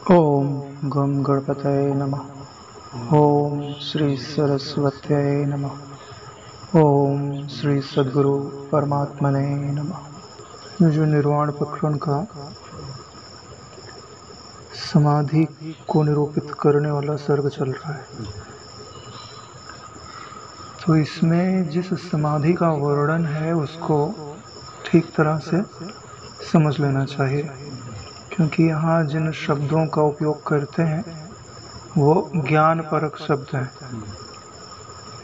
ओम गम गणपतये नमः। ओम श्री सरस्वत्यै नमः। ओम श्री सद्गुरु परमात्मने नमः। जो निर्वाण प्रकरण का समाधि को निरूपित करने वाला सर्ग चल रहा है, तो इसमें जिस समाधि का वर्णन है उसको ठीक तरह से समझ लेना चाहिए, क्योंकि यहाँ जिन शब्दों का उपयोग करते हैं वो ज्ञान परक शब्द हैं।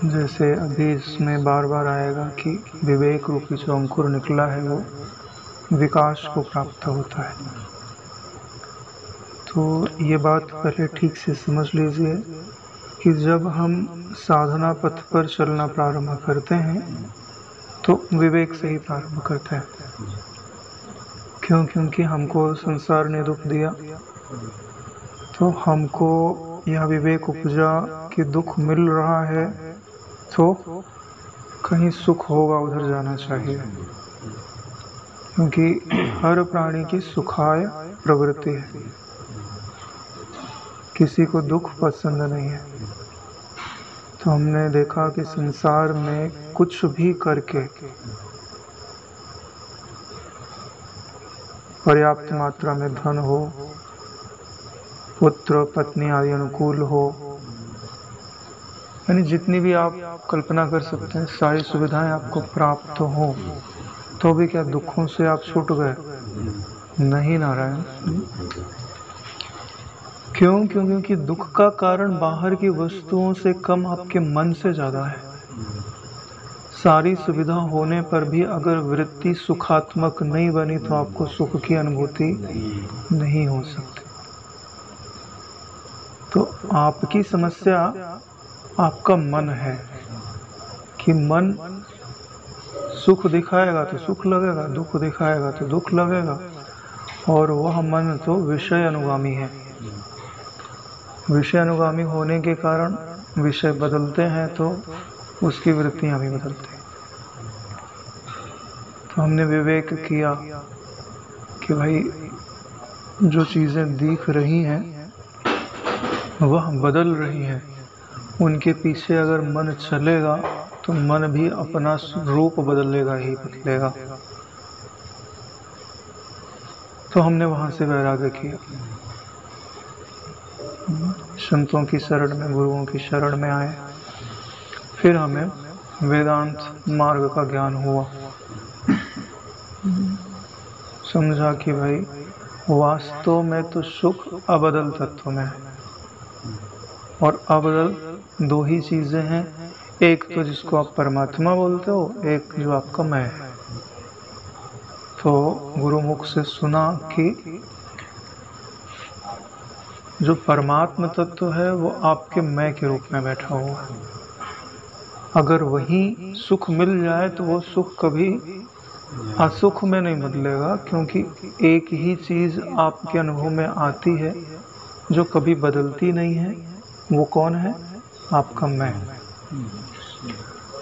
जैसे अभी इसमें बार बार आएगा कि विवेक रूपी जो अंकुर निकला है वो विकास को प्राप्त होता है। तो ये बात पहले ठीक से समझ लीजिए कि जब हम साधना पथ पर चलना प्रारंभ करते हैं तो विवेक से ही प्रारंभ करते हैं। क्यों? क्योंकि हमको संसार ने दुख दिया, तो हमको यह विवेक उपजा कि दुख मिल रहा है तो कहीं सुख होगा, उधर जाना चाहिए, क्योंकि हर प्राणी की सुखाय प्रवृत्ति है, किसी को दुख पसंद नहीं है। तो हमने देखा कि संसार में कुछ भी करके पर्याप्त मात्रा में धन हो, पुत्र पत्नी आदि अनुकूल हो, यानी जितनी भी आप कल्पना कर सकते हैं सारी सुविधाएं आपको प्राप्त हो, तो भी क्या दुखों से आप छूट गए? नहीं नारायण। क्यों? क्योंकि दुख का कारण बाहर की वस्तुओं से कम आपके मन से ज्यादा है। सारी सुविधा होने पर भी अगर वृत्ति सुखात्मक नहीं बनी तो आपको सुख की अनुभूति नहीं हो सकती। तो आपकी समस्या आपका मन है कि मन सुख दिखाएगा तो सुख लगेगा, दुख दिखाएगा तो दुख लगेगा, और वह मन तो विषय अनुगामी है। विषय अनुगामी होने के कारण विषय बदलते हैं तो उसकी वृत्तियां भी बदलती हैं। तो हमने विवेक किया कि भाई जो चीज़ें दिख रही हैं वह बदल रही हैं, उनके पीछे अगर मन चलेगा तो मन भी अपना रूप बदलेगा ही बदलेगा। तो हमने वहाँ से वैराग्य किया, संतों की शरण में, गुरुओं की शरण में आए। फिर हमें वेदांत मार्ग का ज्ञान हुआ, समझा कि भाई वास्तव में तो सुख अबदल तत्व में है, और अबदल दो ही चीजें हैं, एक तो जिसको आप परमात्मा बोलते हो, एक जो आपका मैं है। तो गुरुमुख से सुना कि जो परमात्म तत्व है वो आपके मैं के रूप में बैठा हुआ है। अगर वही सुख मिल जाए तो वो सुख कभी असुख में नहीं बदलेगा, क्योंकि एक ही चीज आपके अनुभव में आती है जो कभी बदलती नहीं है। वो कौन है? आपका मैं।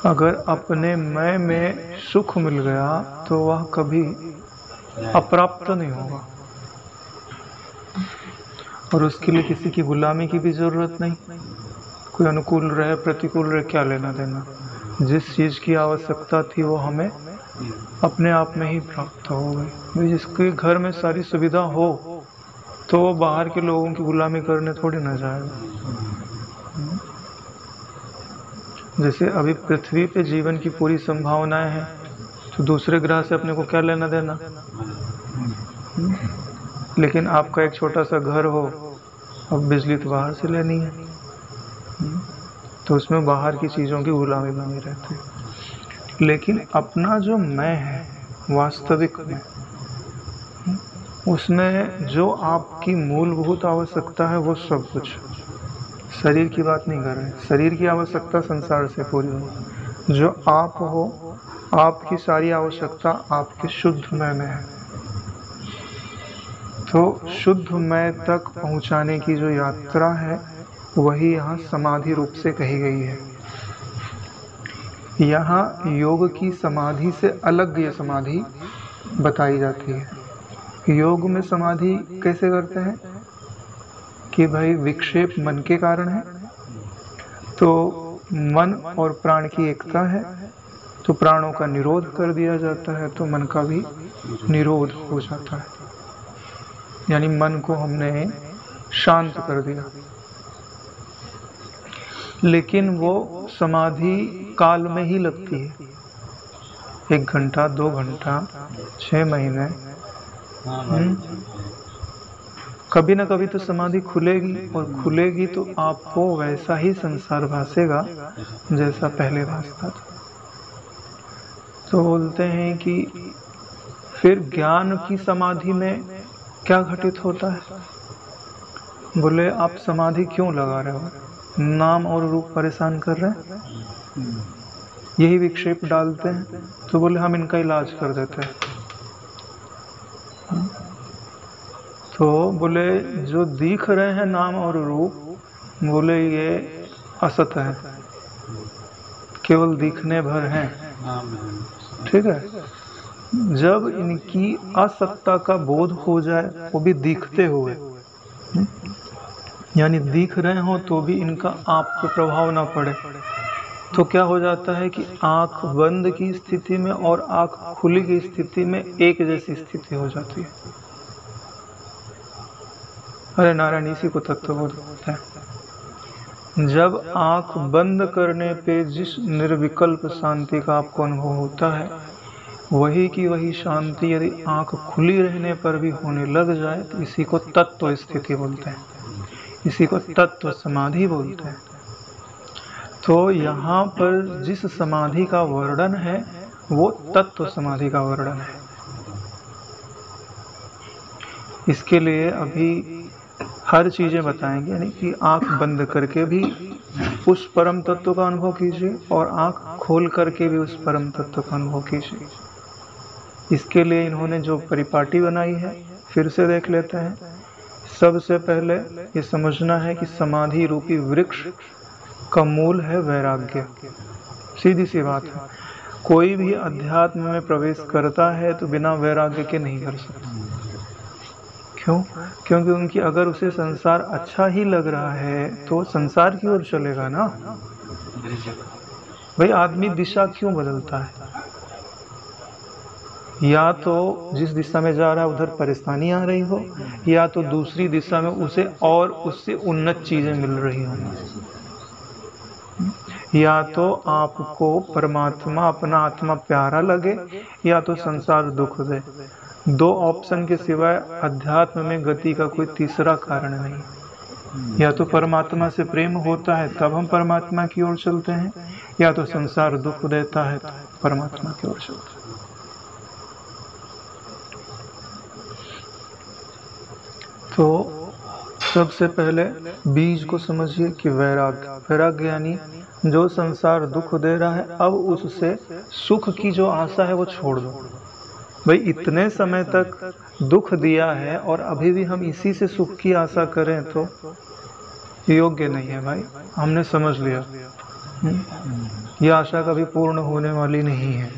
अगर अपने मैं में सुख मिल गया तो वह कभी अप्राप्त नहीं होगा, और उसके लिए किसी की गुलामी की भी जरूरत नहीं। कोई अनुकूल रहे प्रतिकूल रहे, क्या लेना देना। जिस चीज की आवश्यकता थी वो हमें अपने आप में ही प्राप्त हो गई। जिसके घर में सारी सुविधा हो तो वो बाहर के लोगों की गुलामी करने थोड़ी ना जाएगा। जैसे अभी पृथ्वी पे जीवन की पूरी संभावनाएं हैं, तो दूसरे ग्रह से अपने को क्या लेना देना। लेकिन आपका एक छोटा सा घर हो, अब बिजली तो बाहर से लेनी है, तो उसमें बाहर की चीज़ों की गुलामी बनी रहती है। लेकिन अपना जो मैं है, वास्तविक में, उसमें जो आपकी मूलभूत आवश्यकता है वो सब कुछ, शरीर की बात नहीं कर रहे, शरीर की आवश्यकता संसार से पूरी हो, जो आप हो, आपकी सारी आवश्यकता आपके शुद्ध मैं में है। तो शुद्ध मैं तक पहुंचाने की जो यात्रा है वही यहाँ समाधि रूप से कही गई है। यहाँ योग की समाधि से अलग ये समाधि बताई जाती है। योग में समाधि कैसे करते हैं? कि भाई विक्षेप मन के कारण है, तो मन और प्राण की एकता है, तो प्राणों का निरोध कर दिया जाता है, तो मन का भी निरोध हो जाता है, यानी मन को हमने शांत कर दिया। लेकिन वो समाधि काल में ही लगती है, 1 घंटा 2 घंटा 6 महीने, कभी ना कभी तो समाधि खुलेगी, और खुलेगी तो आपको वैसा ही संसार भासेगा जैसा पहले भासता था। तो बोलते हैं कि फिर ज्ञान की समाधि में क्या घटित होता है? बोले आप समाधि क्यों लगा रहे हो? नाम और रूप परेशान कर रहे हैं, यही विक्षेप डालते हैं, तो बोले हम इनका इलाज कर देते हैं। तो बोले जो दिख रहे हैं नाम और रूप, बोले ये असत है, केवल दिखने भर हैं, ठीक है। जब इनकी असत्ता का बोध हो जाए, वो भी दिखते हुए, यानी दिख रहे हो तो भी इनका आप पे प्रभाव ना पड़े, तो क्या हो जाता है कि आंख बंद की स्थिति में और आंख खुली की स्थिति में एक जैसी स्थिति हो जाती है। अरे नारायण, इसी को तत्वबोध बोलते हैं। जब आंख बंद करने पे जिस निर्विकल्प शांति का आपको अनुभव होता है, वही की वही शांति यदि आंख खुली रहने पर भी होने लग जाए, तो इसी को तत्व स्थिति बोलते हैं, इसी को तत्व समाधि बोलते हैं। तो यहाँ पर जिस समाधि का वर्णन है, वो तत्व समाधि का वर्णन है। इसके लिए अभी हर चीजें बताएंगे, यानी कि आंख बंद करके भी उस परम तत्व का अनुभव कीजिए, और आंख खोल करके भी उस परम तत्व का अनुभव कीजिए। इसके लिए इन्होंने जो परिपाटी बनाई है, फिर से देख लेते हैं। सबसे पहले ये समझना है कि समाधि रूपी वृक्ष का मूल है वैराग्य। सीधी सी बात है, कोई भी अध्यात्म में प्रवेश करता है तो बिना वैराग्य के नहीं कर सकता। क्यों? क्योंकि उनकी अगर उसे संसार अच्छा ही लग रहा है तो संसार की ओर चलेगा ना। भाई आदमी दिशा क्यों बदलता है? या तो जिस दिशा में जा रहा है उधर परेशानी आ रही हो, या तो दूसरी दिशा में उसे और उससे उन्नत चीजें मिल रही हो, या तो आपको परमात्मा अपना आत्मा प्यारा लगे, या तो संसार दुख दे। 2 ऑप्शन के सिवाय अध्यात्म में गति का कोई तीसरा कारण नहीं। या तो परमात्मा से प्रेम होता है तब हम परमात्मा की ओर चलते हैं, या तो संसार दुख देता है तो परमात्मा की ओर चलते हैं। तो सबसे पहले बीज को समझिए कि वैराग्य। वैराग्य यानी जो संसार दुख दे रहा है, अब उससे सुख की जो आशा है वो छोड़ दो। भाई इतने समय तक दुख दिया है और अभी भी हम इसी से सुख की आशा करें तो योग्य नहीं है भाई, हमने समझ लिया। यह आशा कभी पूर्ण होने वाली नहीं है।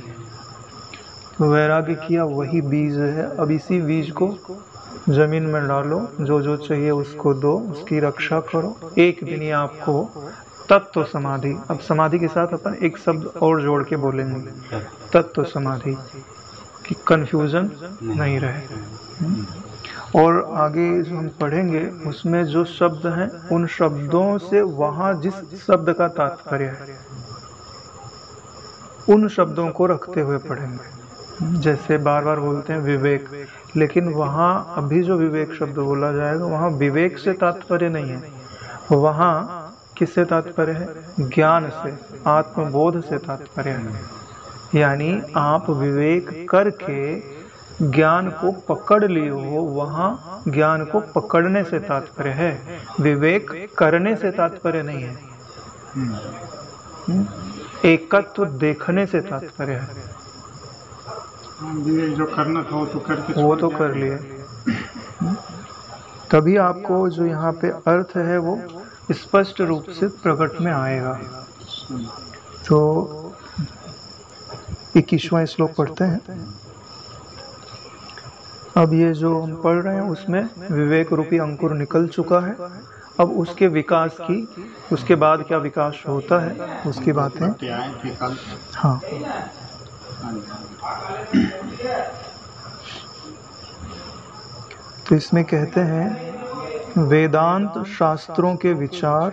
तो वैराग्य किया, वही बीज है। अब इसी बीज को जमीन में डालो, जो जो चाहिए उसको दो, उसकी रक्षा करो। एक दिन ये आपको तत्व समाधि, अब समाधि के साथ अपन एक शब्द और जोड़ के बोलेंगे, तत्व समाधि, कि कंफ्यूजन नहीं रहे। और आगे जो हम पढ़ेंगे उसमें जो शब्द हैं, उन शब्दों से वहाँ जिस शब्द का तात्पर्य है उन शब्दों को रखते हुए पढ़ेंगे। जैसे बार बार बोलते हैं विवेक, लेकिन वहाँ अभी जो विवेक शब्द बोला जाएगा वहाँ विवेक से तात्पर्य नहीं है, वहाँ किससे तात्पर्य है? ज्ञान से, आत्मबोध से तात्पर्य है। यानी आप विवेक करके ज्ञान को पकड़ लिए हो, वहाँ ज्ञान को पकड़ने से तात्पर्य है, विवेक करने से तात्पर्य नहीं है। एकत्व देखने से तात्पर्य है। जो करना था वो तो कर लिए, तभी आपको जो यहाँ पे अर्थ है वो स्पष्ट रूप से प्रकट में आएगा। तो 21वां श्लोक पढ़ते हैं। अब ये जो हम पढ़ रहे हैं उसमें विवेक रूपी अंकुर निकल चुका है। अब उसके विकास की, उसके बाद क्या विकास होता है उसकी बातें। हाँ, तो इसमें कहते हैं वेदांत शास्त्रों के विचार,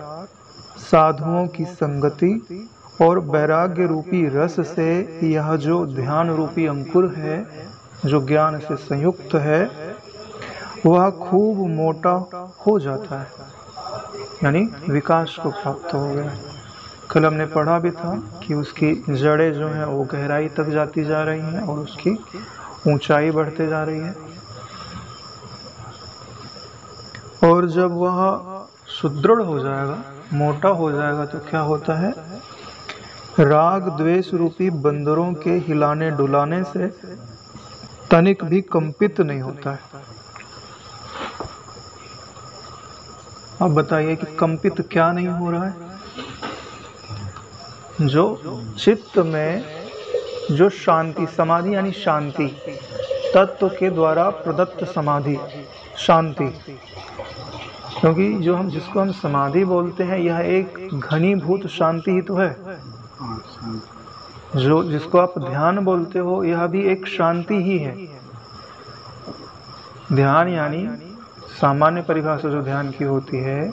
साधुओं की संगति और वैराग्य रूपी रस से यह जो ध्यान रूपी अंकुर है, जो ज्ञान से संयुक्त है, वह खूब मोटा हो जाता है, यानी विकास को प्राप्त हो गया। कल हमने पढ़ा भी था कि उसकी जड़ें जो हैं वो गहराई तक जाती जा रही हैं और उसकी ऊंचाई बढ़ते जा रही है। और जब वह सुदृढ़ हो जाएगा, मोटा हो जाएगा, तो क्या होता है, राग द्वेष रूपी बंदरों के हिलाने डुलाने से तनिक भी कंपित नहीं होता है। अब बताइए कि कंपित क्या नहीं हो रहा है? जो चित्त में जो शांति, समाधि यानी शांति, तत्व के द्वारा प्रदत्त समाधि, शांति। क्योंकि जो हम जिसको हम समाधि बोलते हैं, यह एक घनीभूत शांति ही तो है। जो जिसको आप ध्यान बोलते हो, यह भी एक शांति ही है। ध्यान यानी सामान्य परिभाषा जो ध्यान की होती है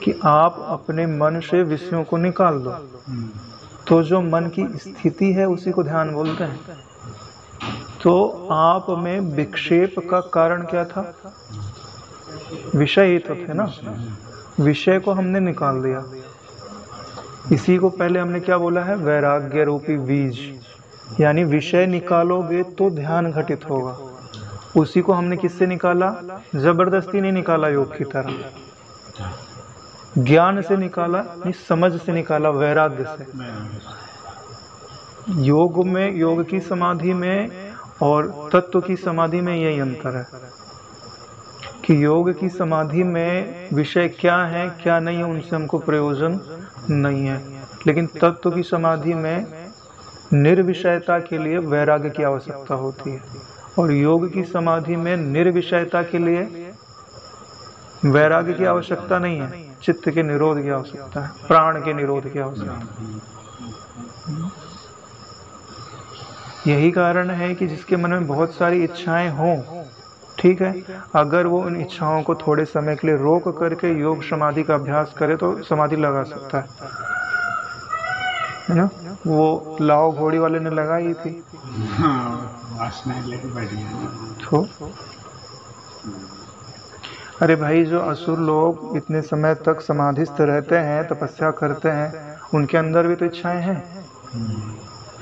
कि आप अपने मन से विषयों को निकाल दो, तो जो मन की स्थिति है उसी को ध्यान बोलते हैं। तो आप में विक्षेप का कारण क्या था? विषय ही तो थे ना। विषय को हमने निकाल दिया। इसी को पहले हमने क्या बोला है? वैराग्य रूपी बीज, यानी विषय निकालोगे तो ध्यान घटित होगा। उसी को हमने किससे निकाला? जबरदस्ती नहीं निकाला, योग की तरह ज्ञान से निकाला, नहीं समझ से निकाला, वैराग्य से। योग में, योग की समाधि में और तत्व की समाधि में यही अंतर है कि योग की समाधि में विषय क्या है क्या नहीं है उनसे हमको प्रयोजन नहीं है, लेकिन तत्व की समाधि में निर्विषयता के लिए वैराग्य की आवश्यकता होती है। और योग की समाधि में निर्विषयता के लिए वैराग्य की आवश्यकता नहीं है, चित्त के निरोध की आवश्यकता है, प्राण के निरोध की आवश्यकता है। यही कारण है कि जिसके मन में बहुत सारी इच्छाएं हों, ठीक है, अगर वो उन इच्छाओं को थोड़े समय के लिए रोक करके योग समाधि का अभ्यास करे तो समाधि लगा सकता है ना। वो लाओ घोड़ी वाले ने लगाई थी। तो अरे भाई, जो असुर लोग इतने समय तक समाधिस्थ रहते हैं, तपस्या करते हैं, उनके अंदर भी तो इच्छाएं हैं,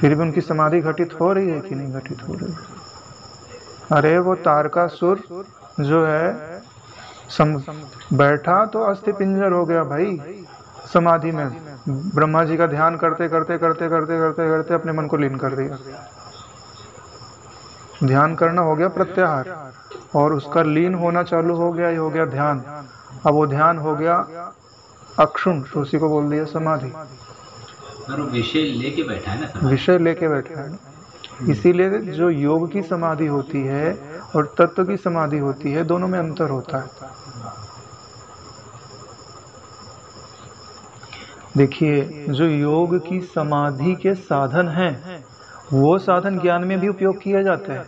फिर भी उनकी समाधि घटित हो रही है कि नहीं घटित हो रही है? अरे वो तारकासुर जो है बैठा तो अस्थि पिंजर हो गया भाई समाधि में। ब्रह्मा जी का ध्यान करते करते करते करते करते करते अपने मन को लीन कर दिया। ध्यान करना हो गया प्रत्याहार, और उसका लीन होना चालू हो गया, ये हो गया ध्यान। अब वो ध्यान हो गया अक्षुण, तो उसी को बोल दिया समाधि। विषय लेके बैठा है ना, विषय लेके बैठा है। इसीलिए जो योग की समाधि होती है और तत्व की समाधि होती है, दोनों में अंतर होता है। देखिए, जो योग की समाधि के साधन हैं, वो साधन ज्ञान में भी उपयोग किए जाते हैं,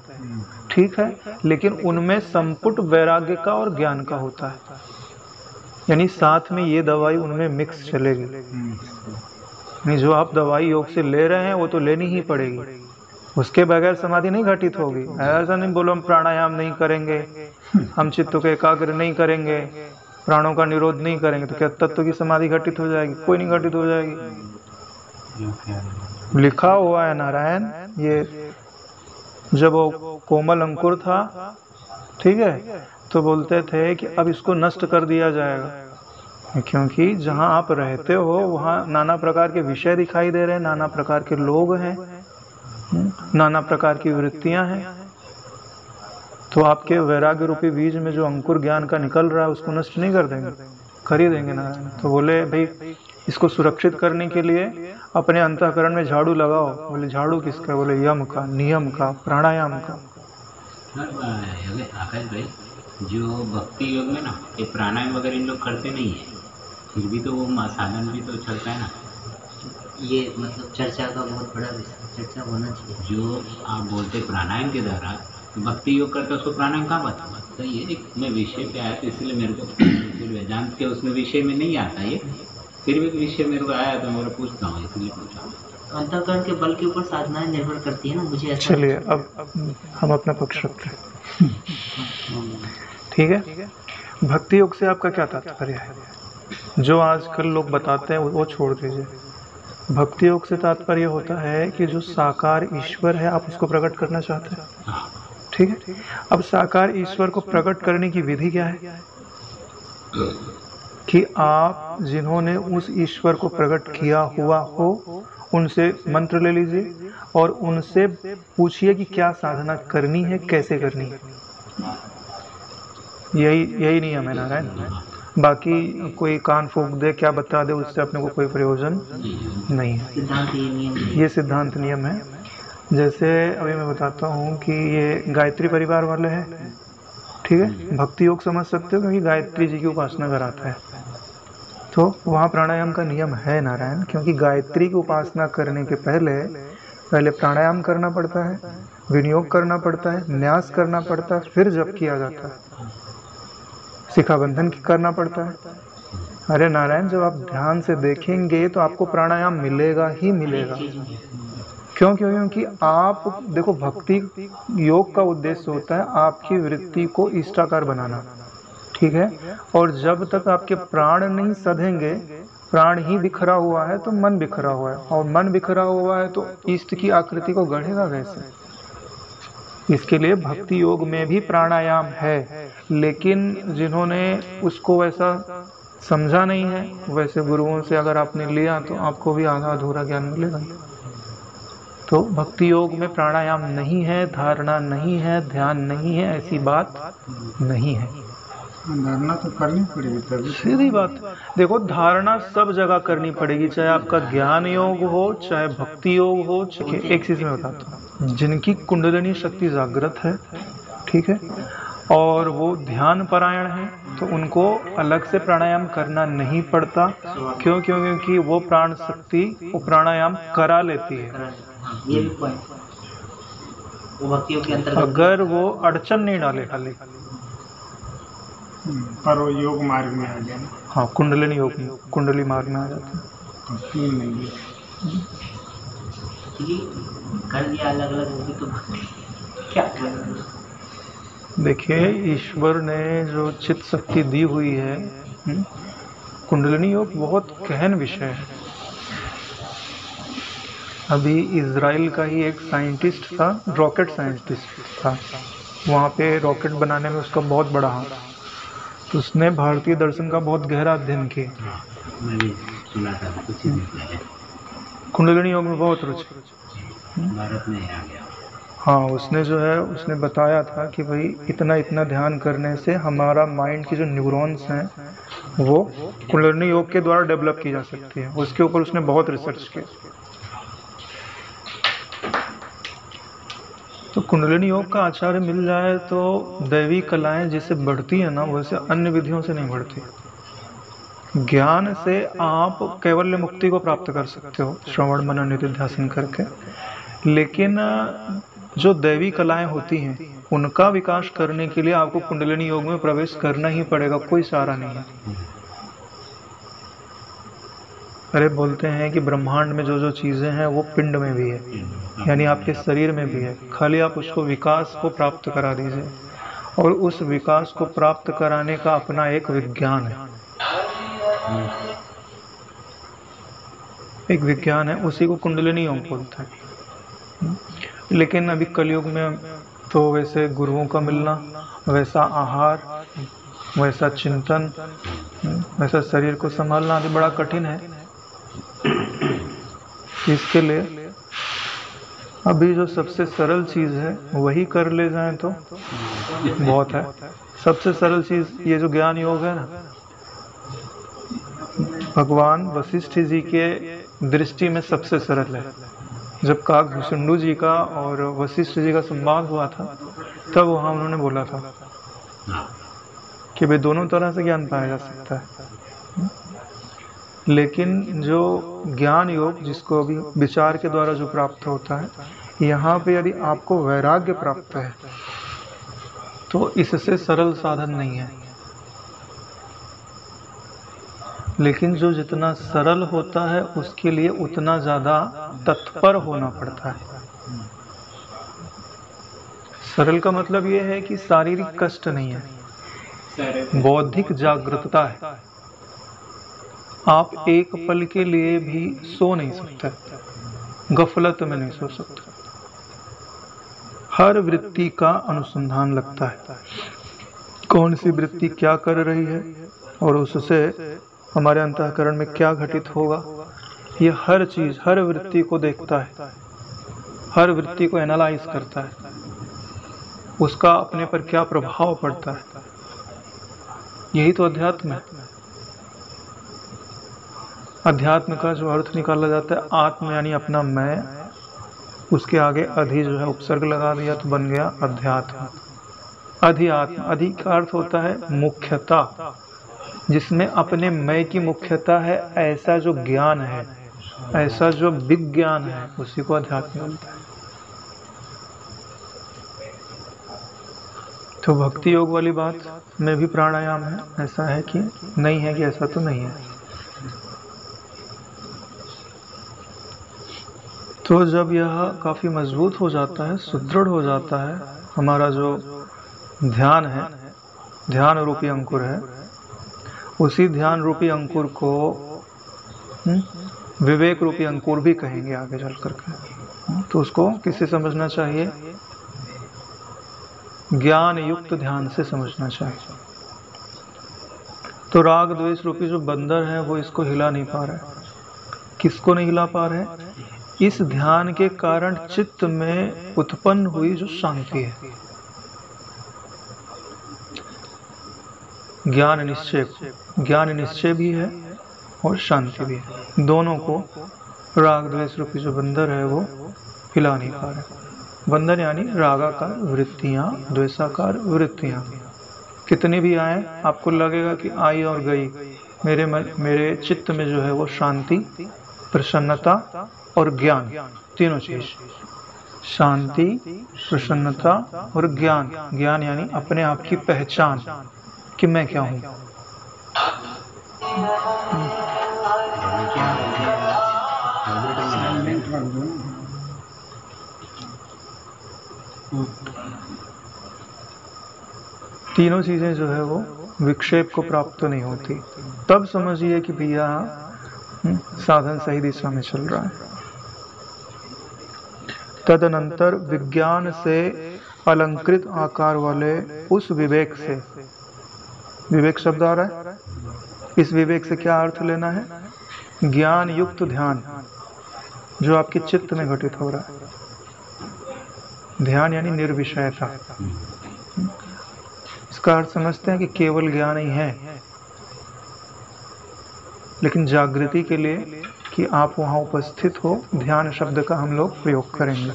ठीक है, लेकिन उनमें संपुट वैराग्य का और ज्ञान का होता है। यानी साथ में ये दवाई उनमें मिक्स चलेगी। नहीं, जो आप दवाई योग से ले रहे हैं वो तो लेनी ही पड़ेगी, उसके बगैर समाधि नहीं घटित होगी। ऐसा नहीं बोलो हम प्राणायाम नहीं करेंगे, हम चित्त को एकाग्र नहीं करेंगे, प्राणों का निरोध नहीं करेंगे, तो क्या तत्व की समाधि घटित हो जाएगी? कोई नहीं घटित हो जाएगी। लिखा हुआ है नारायण, ये जब वो कोमल अंकुर था, ठीक है, तो बोलते थे कि अब इसको नष्ट कर दिया जाएगा, क्योंकि जहाँ आप रहते हो वहाँ नाना प्रकार के विषय दिखाई दे रहे हैं, नाना प्रकार के लोग हैं, नाना प्रकार की वृत्तियां हैं। तो आपके वैराग्य रूपी बीज में जो अंकुर ज्ञान का निकल रहा है उसको नष्ट नहीं कर देंगे? कर ही देंगे नारायण। तो बोले भाई इसको सुरक्षित करने के लिए अपने अंतःकरण में झाड़ू लगाओ। बोले झाड़ू किसका? बोले यम का, नियम का, प्राणायाम का। अरे आकाश भाई, जो भक्ति योग में ना ये प्राणायाम वगैरह इन लोग करते नहीं है, फिर भी तो वो साधन भी तो चलता है ना। ये मतलब चर्चा का बहुत बड़ा विषय, चर्चा होना चाहिए। जो आप बोलते प्राणायाम के द्वारा भक्ति योग करते उसको प्राणायाम कहाँ बताओ। तो ये मैं विषय पे आया तो इसलिए मेरे को फिर वेदांत के उसमें विषय में नहीं आता ये, फिर भी विषय मेरे को आया तो मेरा पूछता हूँ, इसलिए पूछा। अंतःकरण के बल के ऊपर साधनाएं निर्भर करती है ना, मुझे ऐसा। चलिए अब हम अपना पक्ष रखते हैं, ठीक है। भक्ति योग से आपका क्या तात्पर्य है? जो आजकल लोग बताते हैं वो छोड़ दीजिए। भक्ति योग से तात्पर्य होता है कि जो साकार ईश्वर है आप उसको प्रकट करना चाहते हैं, ठीक है। अब साकार ईश्वर को प्रकट करने की विधि क्या है कि आप जिन्होंने उस ईश्वर को प्रकट किया हुआ हो उनसे मंत्र ले लीजिए और उनसे पूछिए कि क्या साधना करनी है, कैसे करनी है। यही नियम है नारायण। बाकी कोई कान फूंक दे, क्या बता दे, उससे अपने को कोई प्रयोजन नहीं है। सिद्धांत ये नियम है। ये सिद्धांत नियम है। जैसे अभी मैं बताता हूँ कि ये गायत्री परिवार वाले हैं, ठीक है। भक्ति योग समझ सकते हो क्योंकि गायत्री जी की उपासना कराता है, तो वहाँ प्राणायाम का नियम है नारायण। क्योंकि गायत्री की उपासना करने के पहले प्राणायाम करना पड़ता है, विनियोग करना पड़ता है, न्यास करना पड़ता है, फिर जप किया जाता है, शिखाबंधन करना पड़ता है। अरे नारायण, जब आप ध्यान से देखेंगे तो आपको प्राणायाम मिलेगा ही मिलेगा। क्योंकि आप देखो, भक्ति योग का उद्देश्य होता है आपकी वृत्ति को इष्टाकार बनाना, ठीक है। और जब तक आपके प्राण नहीं सधेंगे, प्राण ही बिखरा हुआ है तो मन बिखरा हुआ है, और मन बिखरा हुआ है तो इष्ट की आकृति को गढ़ेगा कैसे। इसके लिए भक्ति योग में भी प्राणायाम है, लेकिन जिन्होंने उसको वैसा समझा नहीं है, वैसे गुरुओं से अगर आपने लिया तो आपको भी आधा अधूरा ज्ञान मिलेगा। तो भक्ति योग में प्राणायाम नहीं है, धारणा नहीं है, ध्यान नहीं है, ऐसी बात नहीं है। धारणा तो करनी पड़ेगी तभी। सीधी बात। देखो, धारणा सब जगह करनी पड़ेगी, चाहे आपका ज्ञान योग हो, चाहे भक्ति योग हो। एक चीज मैं बताता हूँ, जिनकी कुंडलिनी शक्ति जागृत है, ठीक है, और वो ध्यान परायण है, तो उनको अलग से प्राणायाम करना नहीं पड़ता। क्योंकि वो प्राण शक्ति वो प्राणायाम करा लेती है। ये भी पॉइंट, वो भक्तियों के अंतर्गत अगर वो अड़चन नहीं डाले खाली, पर वो योग मार्ग में आ गया ना। हाँ, कुंडलिनी योग में, कुंडली मार्ग में आ जाता है। फील नहीं है। कर दिया अलग अलग होगी तो क्या करें? देखिए, ईश्वर ने जो चित्त शक्ति दी हुई है, कुंडलिनी योग बहुत गहन विषय है। अभी इजराइल का ही एक साइंटिस्ट था, रॉकेट साइंटिस्ट था, वहाँ पे रॉकेट बनाने में उसका बहुत बड़ा हाथ, तो उसने भारतीय दर्शन का बहुत गहरा अध्ययन किया। मैं भी सुना था कुछ ही दिन पहले, कुंडलिनी योग में बहुत रुचि, भारत में आ गया। हाँ, उसने बताया था कि भाई इतना ध्यान करने से हमारा माइंड की जो न्यूरॉन्स हैं वो कुंडलिनी योग के द्वारा डेवलप की जा सकती है। उसके ऊपर उसने बहुत रिसर्च किया। तो कुंडलिनी योग का आचार्य मिल जाए तो दैवी कलाएं जैसे बढ़ती है ना, वैसे अन्य विधियों से नहीं बढ़ती। ज्ञान से आप कैवल्य मुक्ति को प्राप्त कर सकते हो श्रवण मनन निधिध्यासन करके, लेकिन जो दैवी कलाएं होती हैं उनका विकास करने के लिए आपको कुंडलिनी योग में प्रवेश करना ही पड़ेगा, कोई सहारा नहीं है। अरे बोलते हैं कि ब्रह्मांड में जो चीज़ें हैं वो पिंड में भी है, यानी आपके शरीर में भी है, खाली आप उसको विकास को प्राप्त करा दीजिए। और उस विकास को प्राप्त कराने का अपना एक विज्ञान है, एक विज्ञान है, उसी को कुंडलिनी योग बोलते हैं। लेकिन अभी कलयुग में तो वैसे गुरुओं का मिलना, वैसा आहार, वैसा चिंतन, वैसा शरीर को संभालना अभी बड़ा कठिन है। इसके लिए अभी जो सबसे सरल चीज़ है वही कर ले जाएं तो बहुत है। सबसे सरल चीज़ ये जो ज्ञान योग है ना, भगवान वशिष्ठ जी के दृष्टि में सबसे सरल है। जब काकभूषुंडु जी का और वशिष्ठ जी का संवाद हुआ था, तब वहाँ उन्होंने बोला था हाँ, कि भाई दोनों तरह से ज्ञान पाया जा सकता है, लेकिन जो ज्ञान योग जिसको अभी विचार के द्वारा जो प्राप्त होता है, यहाँ पे यदि आपको वैराग्य प्राप्त है तो इससे सरल साधन नहीं है। लेकिन जो जितना सरल होता है उसके लिए उतना ज़्यादा तत्पर होना पड़ता है। सरल का मतलब ये है कि शारीरिक कष्ट नहीं है, बौद्धिक जागरूकता है। आप एक पल के लिए भी सो नहीं सकते, गफलत में नहीं सो सकते। हर वृत्ति का अनुसंधान लगता है, कौन सी वृत्ति क्या कर रही है और उससे हमारे अंतःकरण में क्या घटित होगा, ये हर चीज हर वृत्ति को देखता है, हर वृत्ति को एनालाइज करता है, उसका अपने पर क्या प्रभाव पड़ता है। यही तो अध्यात्म है। अध्यात्म का जो अर्थ निकाला जाता है आत्म यानी अपना मैं, उसके आगे अधि जो है उपसर्ग लगा दिया तो बन गया अध्यात्म। अधिआत्म, अधि का अर्थ होता है मुख्यता, जिसमें अपने मैं की मुख्यता है, ऐसा जो ज्ञान है, ऐसा जो विज्ञान है, उसी को अध्यात्म बोलते हैं। तो भक्ति योग वाली बात में भी प्राणायाम है, ऐसा है कि नहीं है कि ऐसा तो नहीं है। तो जब यह काफी मजबूत हो जाता है, सुदृढ़ हो जाता है, हमारा जो ध्यान है, ध्यान रूपी अंकुर है, उसी ध्यान रूपी अंकुर को विवेक रूपी अंकुर भी कहेंगे आगे चल करके। तो उसको किससे समझना चाहिए? ज्ञान युक्त ध्यान से समझना चाहिए। तो राग द्वेष रूपी जो बंदर है वो इसको हिला नहीं पा रहा है। किसको नहीं हिला पा रहे हैं? इस ध्यान के कारण चित्त में उत्पन्न हुई जो शांति है, ज्ञान निश्चय भी है और शांति भी है। दोनों को राग द्वेष रूपी जो बंदर है वो हिला नहीं पा रहे। बंधन यानी रागाकार वृत्तियां, द्वेषाकार वृत्तियां कितनी भी आए, आपको लगेगा कि आई और गई। मेरे चित्त में जो है वो शांति, प्रसन्नता और ज्ञान, तीनों चीज, शांति, प्रसन्नता और ज्ञान। ज्ञान यानी अपने आप की पहचान कि मैं क्या हूँ। तीनों चीजें जो है वो विक्षेप को प्राप्त नहीं होती, तब समझिए कि भैया साधन सही दिशा में चल रहा है। तदनंतर विज्ञान से अलंकृत आकार वाले उस विवेक से, विवेक शब्द आ रहा है, इस विवेक से क्या अर्थ लेना है? ज्ञान युक्त ध्यान जो आपके चित्त में घटित हो रहा है। ध्यान यानी निर्विषयता। इसका अर्थ समझते हैं कि केवल ज्ञान ही है, लेकिन जागृति के लिए कि आप वहां उपस्थित हो, ध्यान शब्द का हम लोग प्रयोग करेंगे।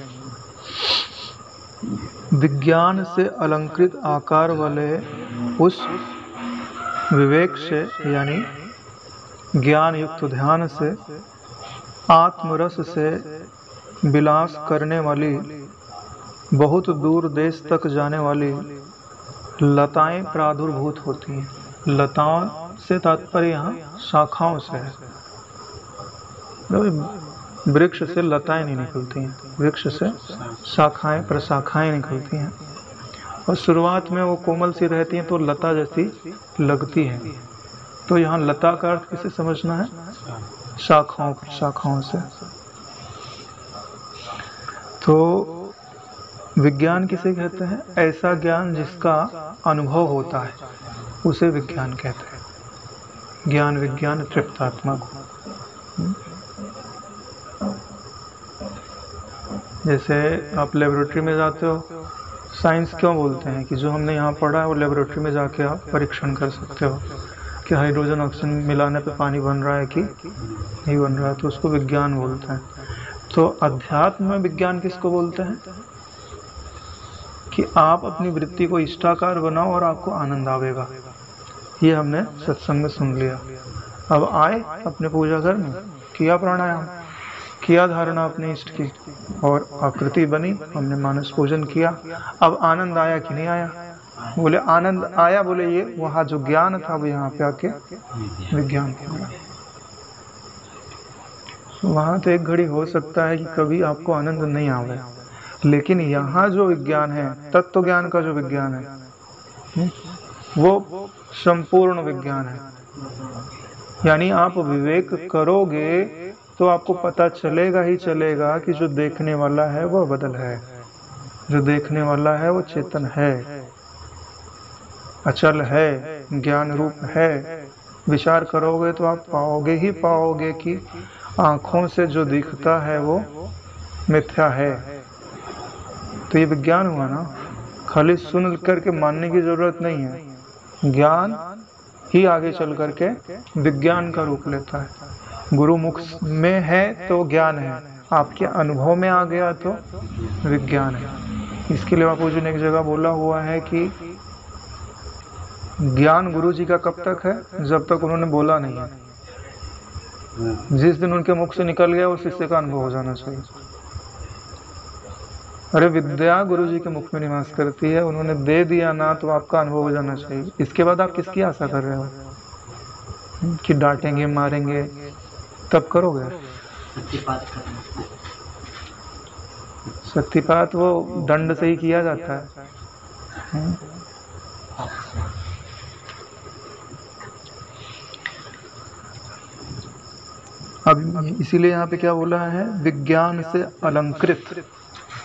विज्ञान से अलंकृत आकार वाले उस विवेक से यानी ज्ञान युक्त ध्यान से आत्मरस से विलास करने वाली, बहुत दूर देश तक जाने वाली लताएं प्रादुर्भूत होती हैं। लताओं से तात्पर्य यहाँ शाखाओं से है। वृक्ष से लताएं नहीं निकलती हैं, वृक्ष से शाखाएं प्रशाखाएं निकलती हैं, और शुरुआत में वो कोमल सी रहती हैं तो लता जैसी लगती हैं। तो यहाँ लता का अर्थ किसे समझना है? शाखाओं प्रशाखाओं से। तो विज्ञान किसे कहते हैं? ऐसा ज्ञान जिसका अनुभव होता है उसे विज्ञान कहते हैं। ज्ञान विज्ञान तृप्तात्मा को। जैसे आप लेबोरेटरी में जाते हो, साइंस क्यों बोलते हैं कि जो हमने यहाँ पढ़ा है वो लेबोरेटरी में जाके आप परीक्षण कर सकते हो कि हाइड्रोजन ऑक्सीजन मिलाने पे पानी बन रहा है कि नहीं बन रहा है, तो उसको विज्ञान बोलते हैं। तो अध्यात्म विज्ञान किसको बोलते हैं? कि आप अपनी वृत्ति को इष्टाकार बनाओ और आपको आनंद आवेगा। ये हमने सत्संग में सुन लिया। अब आए अपने पूजा घर में, किया प्राणायाम, किया धारणा अपने इष्ट की, और आकृति बनी, हमने मानस पूजन किया। अब आनंद आया कि नहीं आया? बोले आनंद आया। बोले ये वहाँ जो ज्ञान था वो यहाँ पे आके विज्ञान हो गया। वहाँ तो एक घड़ी हो सकता है कि कभी आपको आनंद नहीं आवे, लेकिन यहाँ जो विज्ञान है, तत्व ज्ञान का जो विज्ञान है, वो संपूर्ण विज्ञान है। यानी आप विवेक करोगे तो आपको पता चलेगा ही चलेगा कि जो देखने वाला है वो बदल है, जो देखने वाला है वो चेतन है, अचल है, ज्ञान रूप है। विचार करोगे तो आप पाओगे ही पाओगे कि आँखों से जो दिखता है वो मिथ्या है। तो ये विज्ञान हुआ ना, खाली सुन करके मानने की जरूरत नहीं है। ज्ञान ही आगे चल करके विज्ञान का रूप लेता है। गुरु मुख में है तो ज्ञान है, आपके अनुभव में आ गया तो विज्ञान है। इसके लिए बापू जी ने एक जगह बोला हुआ है कि ज्ञान गुरु जी का कब तक है? जब तक उन्होंने बोला नहीं है। जिस दिन उनके मुख से निकल गया उस शिष्य का अनुभव हो जाना चाहिए। अरे विद्या गुरु जी के मुख में निवास करती है, उन्होंने दे दिया ना तो आपका अनुभव हो जाना चाहिए। इसके बाद आप किसकी आशा कर रहे हो कि डांटेंगे मारेंगे तब करोगे? शक्तिपात वो दंड से ही किया जाता है। अब इसीलिए यहाँ पे क्या बोला है? विज्ञान से अलंकृत,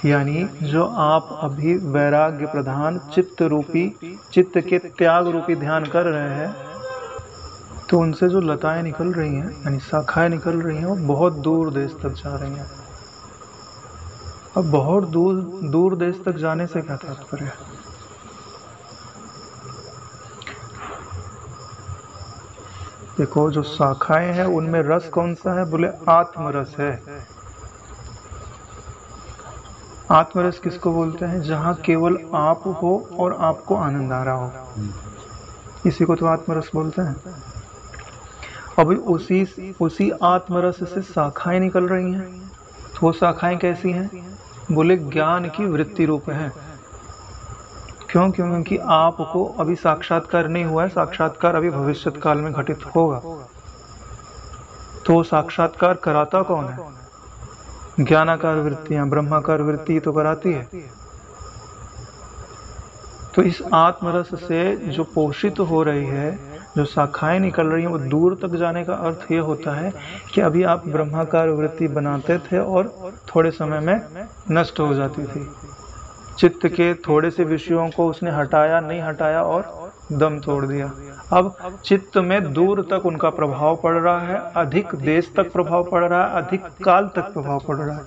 यानी जो आप अभी वैराग्य प्रधान चित्त रूपी, चित्त के त्याग रूपी ध्यान कर रहे हैं, तो उनसे जो लताएं निकल रही हैं, यानी शाखाएं निकल रही हैं, वो बहुत दूर देश तक जा रही हैं। अब बहुत दूर देश तक जाने से क्या तात्पर्य है? देखो जो शाखाएं हैं उनमें रस कौन सा है? बोले आत्मरस है। आत्मरस किसको बोलते हैं? जहाँ केवल आप हो और आपको आनंद आ रहा हो, इसी को तो आत्मरस बोलते हैं। अभी उसी आत्मरस से शाखाएं निकल रही हैं, तो वो शाखाएं कैसी हैं? बोले ज्ञान की वृत्ति रूप है। क्यों? क्योंकि आपको अभी साक्षात्कार नहीं हुआ है, साक्षात्कार अभी भविष्य काल में घटित होगा। तो साक्षात्कार कराता कौन है? ज्ञानाकार वृत्तियां, ब्रह्माकार वृत्ति तो कराती है। तो इस आत्मरस से जो पोषित हो रही है, जो शाखाएं निकल रही हैं, वो दूर तक जाने का अर्थ ये होता है कि अभी आप ब्रह्माकार वृत्ति बनाते थे और थोड़े समय में नष्ट हो जाती थी। चित्त के थोड़े से विषयों को उसने हटाया नहीं हटाया और दम तोड़ दिया। अब चित्त में दूर तक उनका प्रभाव पड़ रहा है, अधिक देश तक प्रभाव पड़ रहा है, अधिक काल तक प्रभाव पड़ रहा है।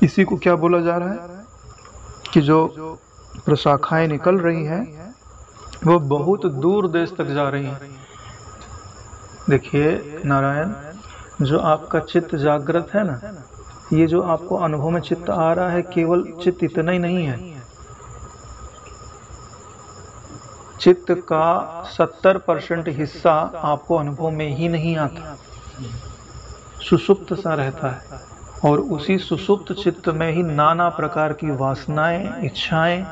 इसी को क्या बोला जा रहा है कि जो प्रशाखाएं निकल रही हैं वो बहुत दूर देश तक जा रही हैं। देखिए नारायण, जो आपका चित्त जागृत है ना, ये जो आपको अनुभव में चित्त आ रहा है, केवल चित्त इतना ही नहीं है। चित्त का 70% हिस्सा आपको अनुभव में ही नहीं आता, सुषुप्त सा रहता है। और उसी सुषुप्त चित्त में ही नाना प्रकार की वासनाएं, इच्छाएं,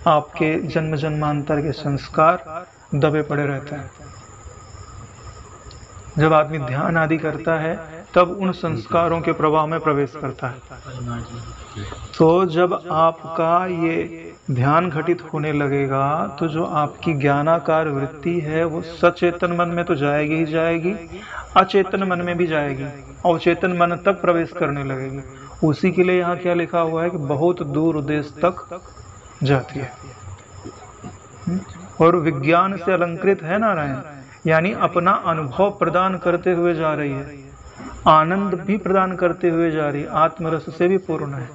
आपके जन्म जन्मांतर के संस्कार दबे पड़े रहते हैं। जब आदमी ध्यान आदि करता है तब उन संस्कारों के प्रवाह में प्रवेश करता है। तो जब आपका ये ध्यान घटित होने लगेगा तो जो आपकी ज्ञानाकार वृत्ति है वो सचेतन मन में तो जाएगी ही जाएगी, अचेतन मन में भी जाएगी, अवचेतन मन तक प्रवेश करने लगेगी। उसी के लिए यहाँ क्या लिखा हुआ है कि बहुत दूर देश तक जाती है। और विज्ञान से अलंकृत है नारायण, यानी अपना अनुभव प्रदान करते हुए जा रही है, आनंद भी प्रदान करते हुए जा रही है, आत्मरस से भी पूर्ण है।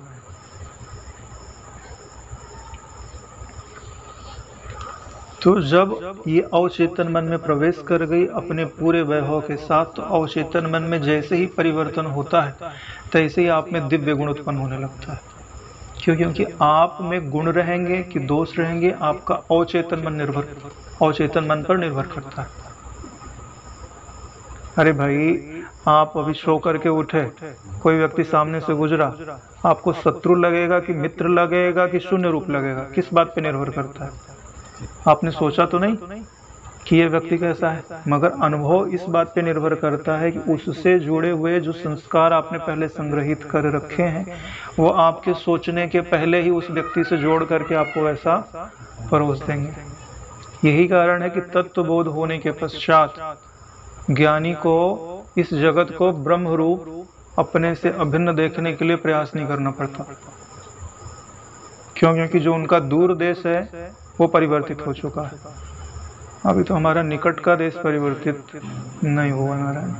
तो जब ये अवचेतन मन में प्रवेश कर गई अपने पूरे वैभव के साथ, तो अवचेतन मन में जैसे ही परिवर्तन होता है तैसे ही आप में दिव्य गुण उत्पन्न होने लगता है। क्यों? क्योंकि आप में गुण रहेंगे कि दोष रहेंगे, आपका अवचेतन मन पर निर्भर करता है। अरे भाई, आप अभी सो करके उठे, कोई व्यक्ति सामने से गुजरा, आपको शत्रु लगेगा कि मित्र लगेगा कि शून्य रूप लगेगा? किस बात पे निर्भर करता है? आपने सोचा तो नहीं कि ये व्यक्ति कैसा है, मगर अनुभव इस बात पे निर्भर करता है कि उससे जुड़े हुए जो संस्कार आपने पहले संग्रहित कर रखे हैं, वो आपके सोचने के पहले ही उस व्यक्ति से जोड़ करके आपको वैसा परोस देंगे। यही कारण है कि तत्वबोध होने के पश्चात ज्ञानी को इस जगत को ब्रह्म रूप अपने से अभिन्न देखने के लिए प्रयास नहीं करना पड़ता। क्यों? क्योंकि जो उनका दूर देश है वो परिवर्तित हो चुका है। अभी तो हमारा निकट का देश परिवर्तित नहीं हुआ नारायण।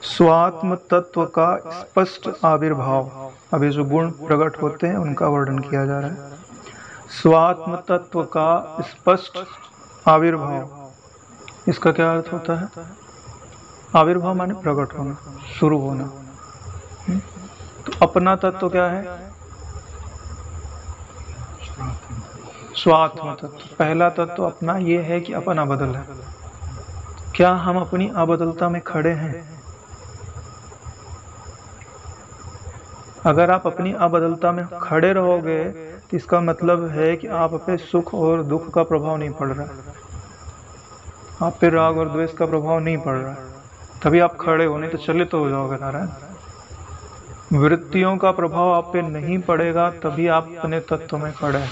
स्वात्म तत्व का स्पष्ट आविर्भाव, अभी जो गुण प्रकट होते हैं उनका वर्णन किया जा रहा है। स्वात्म तत्व का स्पष्ट आविर्भाव, इसका क्या अर्थ होता है? आविर्भाव माने प्रकट होना, शुरू होना। तो अपना तत्व क्या है? स्वात्म तत्व। पहला तत्व अपना ये है कि अपन अबदल है। क्या हम अपनी अबदलता में खड़े हैं? अगर आप अपनी अबदलता में खड़े रहोगे तो इसका मतलब है कि आप पे सुख और दुख का प्रभाव नहीं पड़ रहा, आप पे राग और द्वेष का प्रभाव नहीं पड़ रहा, तभी आप खड़े हो, नहीं तो चले तो हो जाओगे नारायण। वृत्तियों का प्रभाव आप पे नहीं पड़ेगा तभी आप अपने तत्व में खड़े हैं।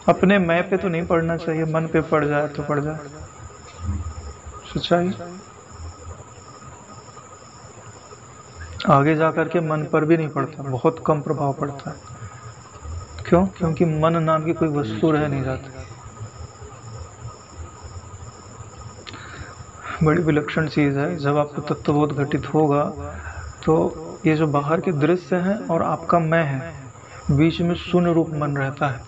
अपने मैं पे तो नहीं पड़ना चाहिए, मन पे पड़ जाए तो पड़ जाए, सच्चाई। आगे जाकर के मन पर भी नहीं पड़ता, बहुत कम प्रभाव पड़ता है। क्यों? क्योंकि मन नाम की कोई वस्तु रह नहीं जाती। बड़ी विलक्षण चीज है। जब आपको तत्वबोध घटित होगा तो ये जो बाहर के दृश्य हैं और आपका मैं है, बीच में शून्य रूप मन रहता है।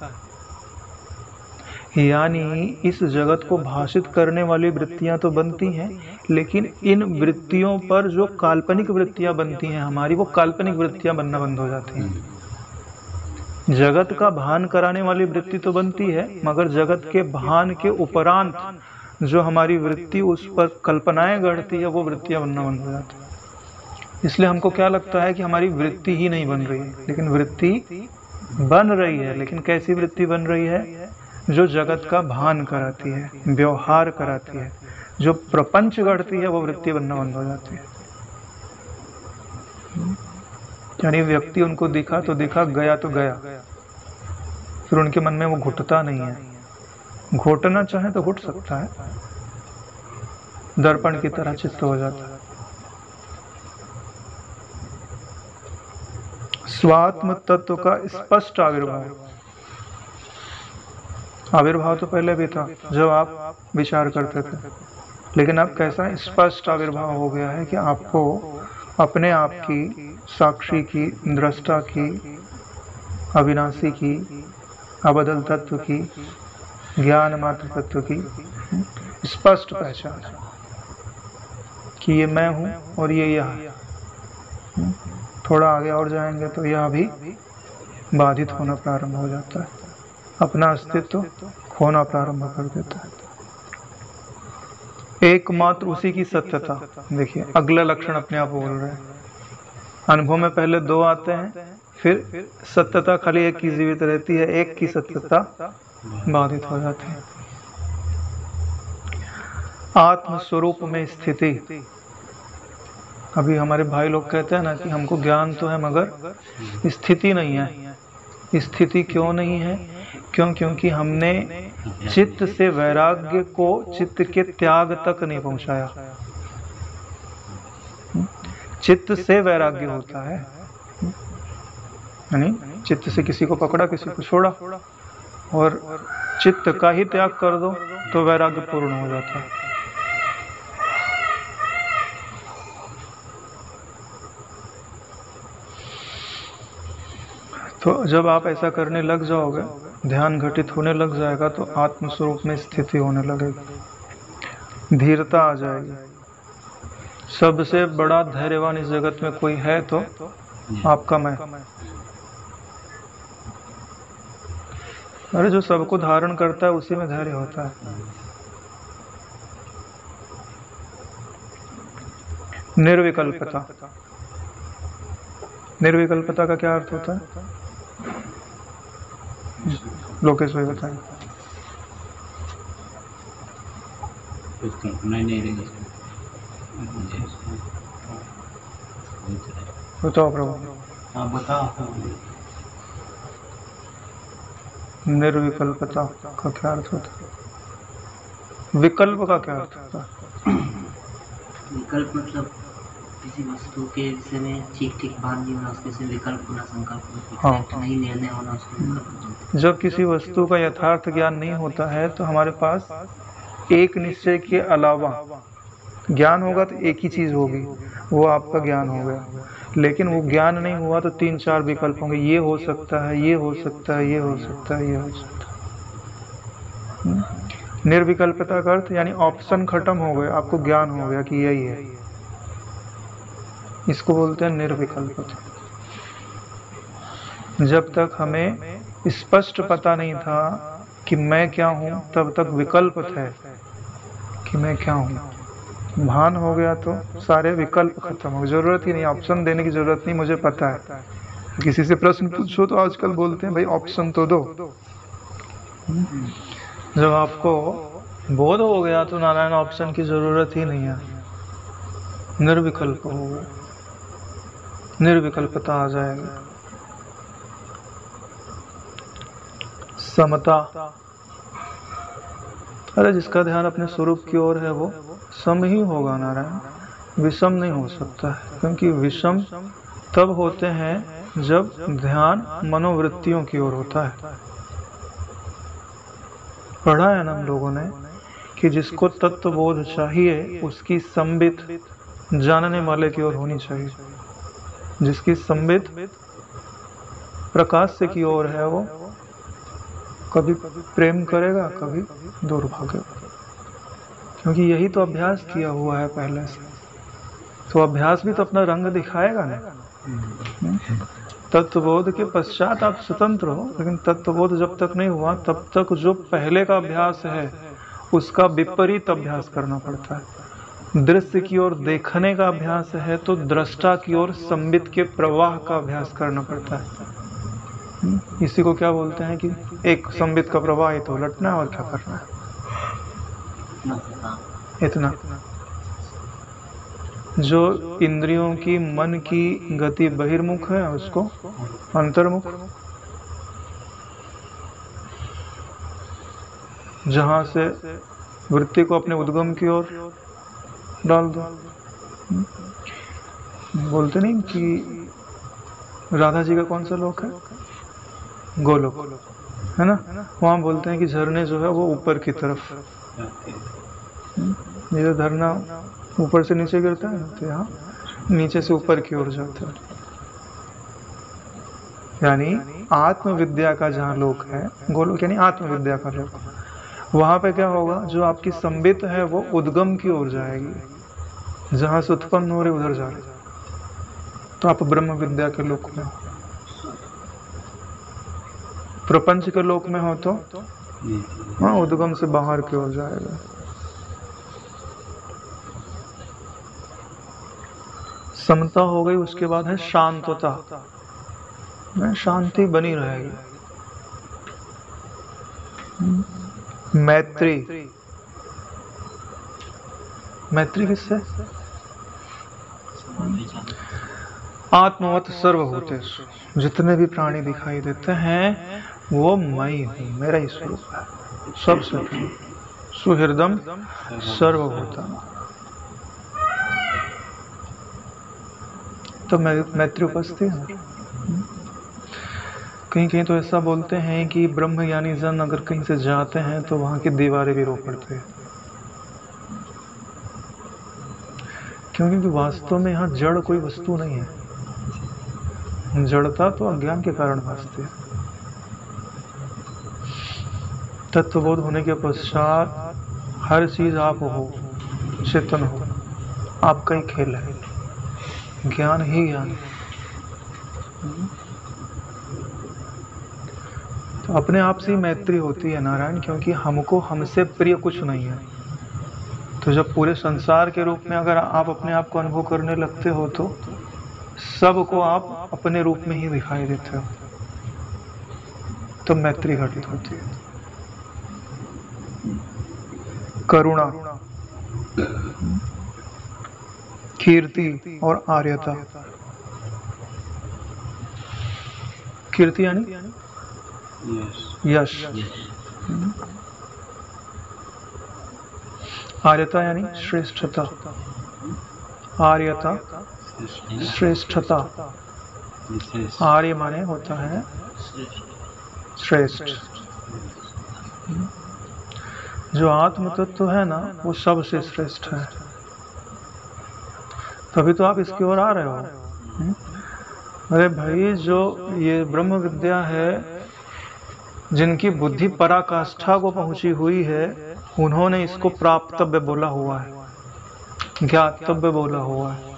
यानी इस जगत को भाषित करने वाली वृत्तियां तो बनती हैं, लेकिन इन वृत्तियों पर जो काल्पनिक वृत्तियां बनती हैं हमारी, वो काल्पनिक वृत्तियां बनना बंद हो जाती हैं। जगत का भान कराने वाली वृत्ति तो बनती है, मगर जगत के भान के उपरांत जो हमारी वृत्ति उस पर कल्पनाएं गढ़ती है, वो वृत्तियां बनना बंद हो जाती है। इसलिए हमको क्या लगता है कि हमारी वृत्ति ही नहीं बन रही है, लेकिन वृत्ति बन रही है। लेकिन कैसी वृत्ति बन रही है? जो जगत का भान कराती है, व्यवहार कराती है, जो प्रपंच गढ़ती है, वो वृत्ति बनना बंद हो जाती है। यानी व्यक्ति उनको दिखा तो दिखा, गया तो गया, फिर उनके मन में वो घुटता नहीं है। घोटना चाहे तो घुट सकता है, दर्पण की तरह चित्त हो जाता है। स्वात्म तत्व का स्पष्ट आविर्भाव। आविर्भाव तो पहले भी था जब आप विचार करते थे, लेकिन अब कैसा स्पष्ट आविर्भाव हो गया है कि आपको अपने आप की, साक्षी की, दृष्टा की, अविनाशी की, अबदल तत्व की, ज्ञान मात्र तत्व की स्पष्ट पहचान कि ये मैं हूँ और ये यहाँ। थोड़ा आगे और जाएंगे तो यह भी बाधित होना प्रारंभ हो जाता है, अपना अस्तित्व खोना प्रारंभ कर देता है। एकमात्र उसी की सत्यता। देखिए अगला लक्षण अपने आप बोल रहे हैं। अनुभव में पहले दो आते हैं, फिर सत्यता खाली एक की जीवित रहती है, एक की सत्यता बाधित हो जाती है। आत्म स्वरूप में स्थिति। अभी हमारे भाई लोग कहते हैं ना कि हमको ज्ञान तो है मगर स्थिति नहीं है। स्थिति क्यों नहीं है? क्योंकि हमने चित्त से वैराग्य को चित्त के त्याग तक नहीं पहुंचाया। चित्त से वैराग्य होता है, यानी चित्त से किसी को पकड़ा, किसी को छोड़ा, और चित्त का ही त्याग कर दो तो वैराग्य पूर्ण हो जाता है। तो जब आप ऐसा करने लग जाओगे, ध्यान घटित होने लग जाएगा, तो आत्मस्वरूप में स्थिति होने लगेगी, धीरता आ जाएगी। सबसे बड़ा धैर्यवान इस जगत में कोई है तो आपका मैं। अरे जो सबको धारण करता है उसी में धैर्य होता है। निर्विकल्पता, निर्विकल्पता का क्या अर्थ होता है? लोकेश भाई बताएं। कुछ कल्पना ही नहीं रही। बताओ प्रभु। हाँ बताओ। निर्विकल्पता का क्या अर्थ होता है? विकल्प का क्या अर्थ होता है? विकल्प मतलब किसी वस्तु के विषय में ठीक ठीक भान नहीं होना, उसके से विकल्प होना, संकल्प होना, हाँ। exact नहीं निर्णय होना, उसको विकल्प बोलते जब किसी वस्तु का यथार्थ ज्ञान नहीं होता है तो हमारे पास एक निश्चय के अलावा ज्ञान होगा तो एक ही चीज होगी, वो आपका ज्ञान हो गया। लेकिन वो ज्ञान नहीं हुआ तो 3-4 विकल्प होंगे, ये हो सकता है, ये हो सकता है, ये हो सकता है, ये हो सकता है। निर्विकल्पता का अर्थ यानी ऑप्शन खत्म हो गए, आपको ज्ञान हो गया कि यही है, इसको बोलते हैं निर्विकल्पता। जब तक हमें स्पष्ट पता नहीं था कि मैं क्या हूं, तब तक विकल्प थे कि मैं क्या हूं। भान हो गया तो सारे विकल्प खत्म हो, जरूरत ही नहीं, ऑप्शन देने की जरूरत नहीं, मुझे पता है। किसी से प्रश्न पूछो तो आजकल बोलते हैं भाई ऑप्शन तो दो। जब आपको बोध हो गया तो नारायण ऑप्शन की जरूरत ही नहीं है, निर्विकल्प हो गया, निर्विकल्पता आ जाएगी। समता, अरे जिसका ध्यान अपने स्वरूप की ओर है वो सम ही होगा नारायण, विषम नहीं हो सकता है। क्योंकि विषम तब होते हैं जब ध्यान मनोवृत्तियों की ओर होता है। पढ़ा है ना हम लोगों ने कि जिसको तत्वबोध चाहिए उसकी संबित जानने वाले की ओर होनी चाहिए। जिसकी संबित प्रकाश से की ओर है वो कभी प्रेम करेगा, कभी दूर भागेगा, क्योंकि यही तो अभ्यास किया हुआ है पहले से। तो अभ्यास भी तो अपना रंग दिखाएगा ना। तत्वबोध के पश्चात आप स्वतंत्र हो, लेकिन तत्वबोध जब तक नहीं हुआ तब तक जो पहले का अभ्यास है उसका विपरीत अभ्यास करना पड़ता है। दृश्य की ओर देखने का अभ्यास है तो दृष्टा की ओर संबित के प्रवाह का अभ्यास करना पड़ता है। इसी को क्या बोलते हैं कि एक संबित का प्रवाह ही तो उलटना है और क्या करना है, इतना। जो इंद्रियों की मन की गति बहिर्मुख है उसको अंतर्मुख, जहां से वृत्ति को अपने उद्गम की ओर डाल दो। बोलते नहीं कि राधा जी का कौन सा लोक है? गोलोक, है ना। वहां बोलते हैं कि झरने जो है वो ऊपर की तरफ, ये झरना ऊपर से नीचे गिरता है तो यहाँ नीचे से ऊपर की ओर जाता है। यानी आत्मविद्या का जहाँ लोक है गोलोक, यानी आत्मविद्या का लोक, वहां पे क्या होगा, जो आपकी संबित है वो उद्गम की ओर जाएगी, जहां से उत्पन्न हो रहे उधर जा रहे, तो आप ब्रह्म विद्या के लोक में हो। प्रपंच के लोक में हो तो हाँ उद्गम से बाहर की ओर जाएगा। समता हो गई, उसके बाद है शांतता, शांति बनी रहेगी। मैत्री, मैत्री किससे? आत्मवत सर्वभूतेषु, जितने भी प्राणी दिखाई देते हैं वो मैं हूँ, मेरा ही स्वरूप है, सबसे सुहृदम सर्वभूतम। तो मैत्री उपस्थित है। कहीं कहीं तो ऐसा बोलते हैं कि ब्रह्म ज्ञानी जन अगर कहीं से जाते हैं तो वहां की दीवारें भी रो पड़ते हैं, क्योंकि वास्तव में यहाँ जड़ कोई वस्तु नहीं है। जड़ता तो अज्ञान के कारण भासती है। तत्वबोध होने के पश्चात हर चीज आप हो, चेतन हो, आपका ही खेल है, ज्ञान ही ज्ञान है। तो अपने आप से ही मैत्री होती है नारायण, क्योंकि हमको हमसे प्रिय कुछ नहीं है। तो जब पूरे संसार के रूप में अगर आप अपने आप को अनुभव करने लगते हो तो सबको आप अपने रूप में ही दिखाई देते हो, तो मैत्री घटित होती है। करुणा, कीर्ति और आर्यता। कीर्ति यानी यश, आर्यता यानी श्रेष्ठता। आर्यता श्रेष्ठता। आर्य माने होता है श्रेष्ठ। जो आत्म तत्व है ना, वो सबसे श्रेष्ठ है। तभी तो आप इसकी ओर आ रहे हो। अरे भाई, जो ये ब्रह्म विद्या है, जिनकी बुद्धि पराकाष्ठा को पहुंची हुई है, उन्होंने इसको प्राप्तव्य बोला हुआ है, ज्ञातव्य बोला हुआ है।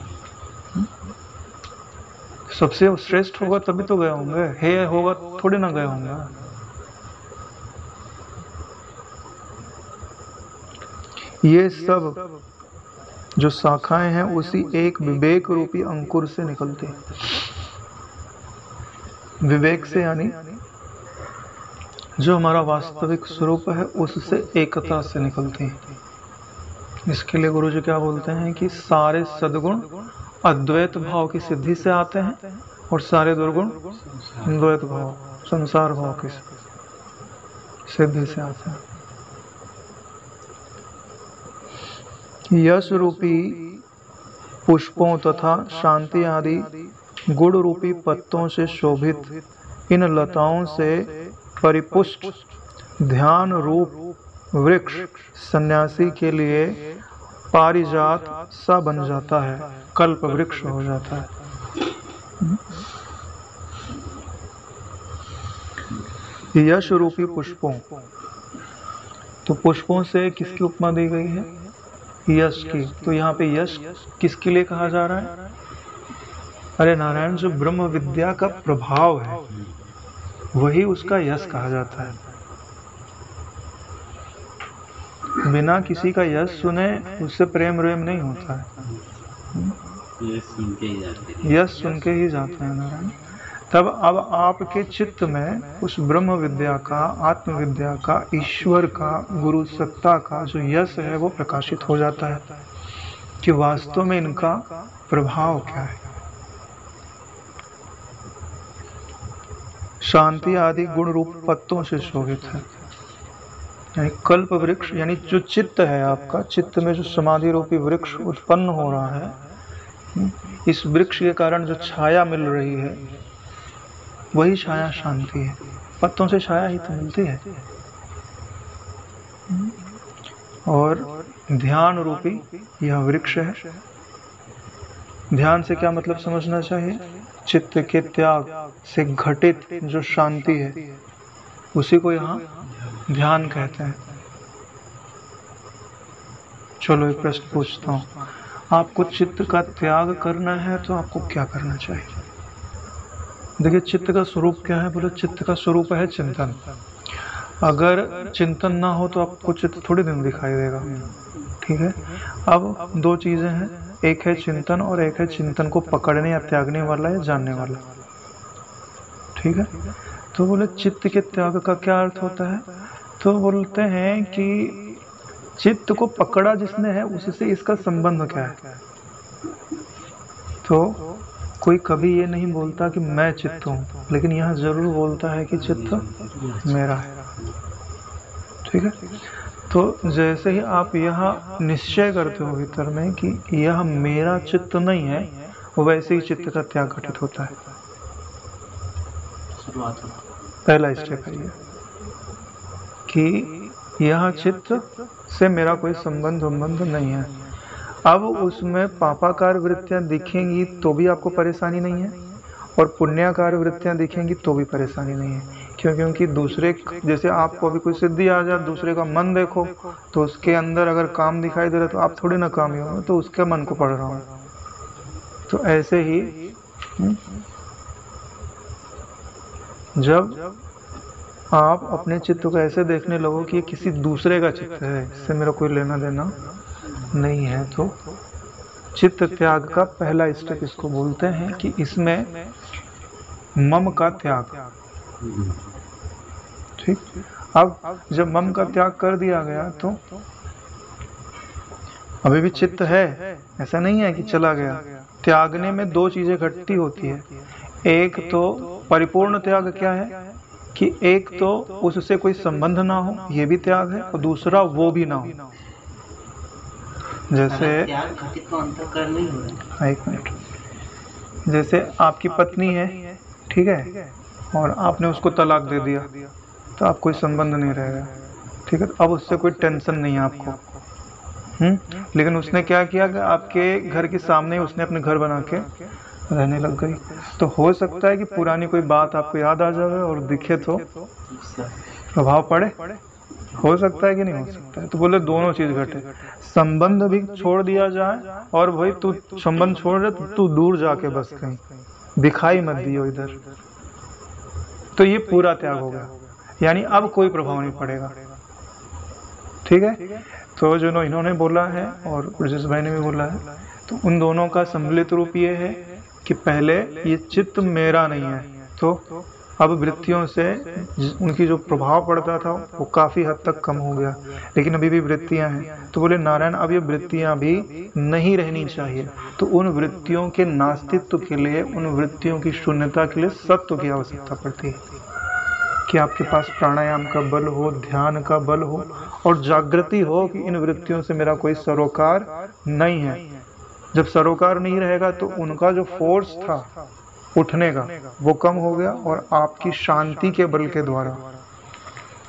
सबसे श्रेष्ठ होगा तभी तो गए होंगे, हे होगा थोड़ी ना गए होंगे। ये सब जो शाखाएं हैं उसी एक विवेक रूपी अंकुर से निकलती हैं। विवेक से यानी जो हमारा वास्तविक स्वरूप है उससे एकता से निकलती हैं। इसके लिए गुरु जी क्या बोलते हैं कि सारे सद्गुण अद्वैत भाव की सिद्धि से आते हैं और सारे दुर्गुण द्वैत भाव, संसार भाव की सिद्धि से आते हैं। यश रूपी पुष्पों तथा शांति आदि गुण रूपी पत्तों से शोभित इन लताओं से परिपुष्ट ध्यान रूप वृक्ष सन्यासी के लिए पारिजात सा बन जाता है, कल्प वृक्ष हो जाता है। यश रूपी पुष्पों, तो पुष्पों से किसकी उपमा दी गई है? यश की। तो यहाँ पे यश किसके लिए कहा जा रहा है? अरे नारायण, जो ब्रह्म विद्या का प्रभाव है वही उसका यश कहा जाता है। बिना किसी का यश सुने उससे प्रेम रेम नहीं होता है। यश सुन के ही जाते हैं नारायण। तब अब आपके चित्त में उस ब्रह्म विद्या का, आत्म विद्या का, ईश्वर का, गुरु सत्ता का जो यश है वो प्रकाशित हो जाता है कि वास्तव में इनका प्रभाव क्या है। शांति आदि गुण रूप पत्तों से शोभित है, यानी कल्प वृक्ष, यानी जो चित्त है आपका, चित्त में जो समाधि रूपी वृक्ष उत्पन्न हो रहा है, इस वृक्ष के कारण जो छाया मिल रही है वही छाया शांति है। पत्तों से छाया ही तो मिलती है। और ध्यान रूपी यह वृक्ष है। ध्यान से क्या मतलब समझना चाहिए? चित्त के त्याग से घटित जो शांति है उसी को यहाँ ध्यान कहते हैं। चलो एक प्रश्न पूछता हूँ, आपको चित्त का त्याग करना है तो आपको क्या करना चाहिए? देखिए, चित्त का स्वरूप क्या है? बोले चित्त का स्वरूप है चिंतन। अगर चिंतन ना हो तो आपको चित्त थोड़ी दिन दिखाई देगा। ठीक है। अब दो चीजें हैं, एक है चिंतन और एक है चिंतन को पकड़ने या त्यागने वाला या जानने वाला। ठीक है। तो बोले चित्त के त्याग का क्या अर्थ होता है? तो बोलते हैं कि चित्त को पकड़ा जिसने है उससे इसका संबंध क्या है। तो कोई कभी ये नहीं बोलता कि मैं चित्त हूँ, लेकिन यहाँ जरूर बोलता है कि चित्त मेरा है। ठीक है। तो जैसे ही आप यहाँ निश्चय करते हो भीतर में कि यह मेरा चित्त नहीं है, वैसे ही चित्त का त्याग घटित होता है। पहला स्टेप है ये कि यह चित्त से मेरा कोई संबंध नहीं है। अब उसमें पापाकार वृत्तियां दिखेंगी तो भी आपको परेशानी नहीं है, और पुण्याकार वृत्तियां दिखेंगी तो भी परेशानी नहीं है। क्यों? क्योंकि दूसरे, जैसे आपको अभी कोई सिद्धि आ जाए, दूसरे का मन देखो तो उसके अंदर अगर काम दिखाई दे रहा है तो आप थोड़ी ना कामी हो, तो उसके मन को पढ़ रहा हूँ। तो ऐसे ही जब आप अपने चित्त को ऐसे देखने लगो कि ये किसी दूसरे का चित्त है, इससे मेरा कोई लेना देना नहीं है, तो चित्त त्याग का पहला स्टेप इसको बोलते हैं कि इसमें मम का त्याग। ठीक। अब जब मम का त्याग कर दिया गया तो अभी भी चित्त है, ऐसा नहीं है कि चला गया। त्यागने में दो चीजें घटती होती है। एक तो परिपूर्ण त्याग क्या है कि एक तो उससे कोई संबंध ना हो, ये भी त्याग है, और दूसरा वो भी ना हो। जैसे एक मिनट, जैसे आपकी पत्नी है, ठीक है, और आपने उसको तलाक दे दिया तो आप कोई संबंध नहीं रहेगा, ठीक है। अब उससे कोई टेंशन नहीं है आपको, लेकिन उसने क्या किया कि आपके घर के सामने उसने अपने घर बना के रहने लग गई, तो हो सकता है कि पुरानी कोई बात आपको याद आ जाए और दिखे तो प्रभाव पड़े, हो सकता है कि नहीं हो सकता है। तो बोले दोनों चीज घटे, संबंध भी छोड़ दिया जाए और भाई तू संबंध छोड़ रहे तो तू दूर जाके बस कहीं दिखाई मत दियो इधर, तो ये पूरा त्याग हो गया, यानी अब कोई प्रभाव नहीं पड़ेगा, ठीक है। तो जो इन्होंने बोला है और ब्रजेश भाई ने भी बोला है, तो उन दोनों का सम्मिलित रूप ये है कि पहले ये चित्त मेरा नहीं है, तो अब वृत्तियों से उनकी जो प्रभाव पड़ता था वो काफ़ी हद तक कम हो गया, लेकिन अभी भी वृत्तियां हैं। तो बोले नारायण अब ये वृत्तियां भी नहीं रहनी चाहिए, तो उन वृत्तियों के नास्तित्व के लिए, उन वृत्तियों की शून्यता के लिए सत्व की आवश्यकता पड़ती है कि आपके पास प्राणायाम का बल हो, ध्यान का बल हो और जागृति हो कि इन वृत्तियों से मेरा कोई सरोकार नहीं है। जब सरोकार नहीं रहेगा तो उनका जो फोर्स था उठने का वो कम हो गया, और आपकी शांति के बल के द्वारा,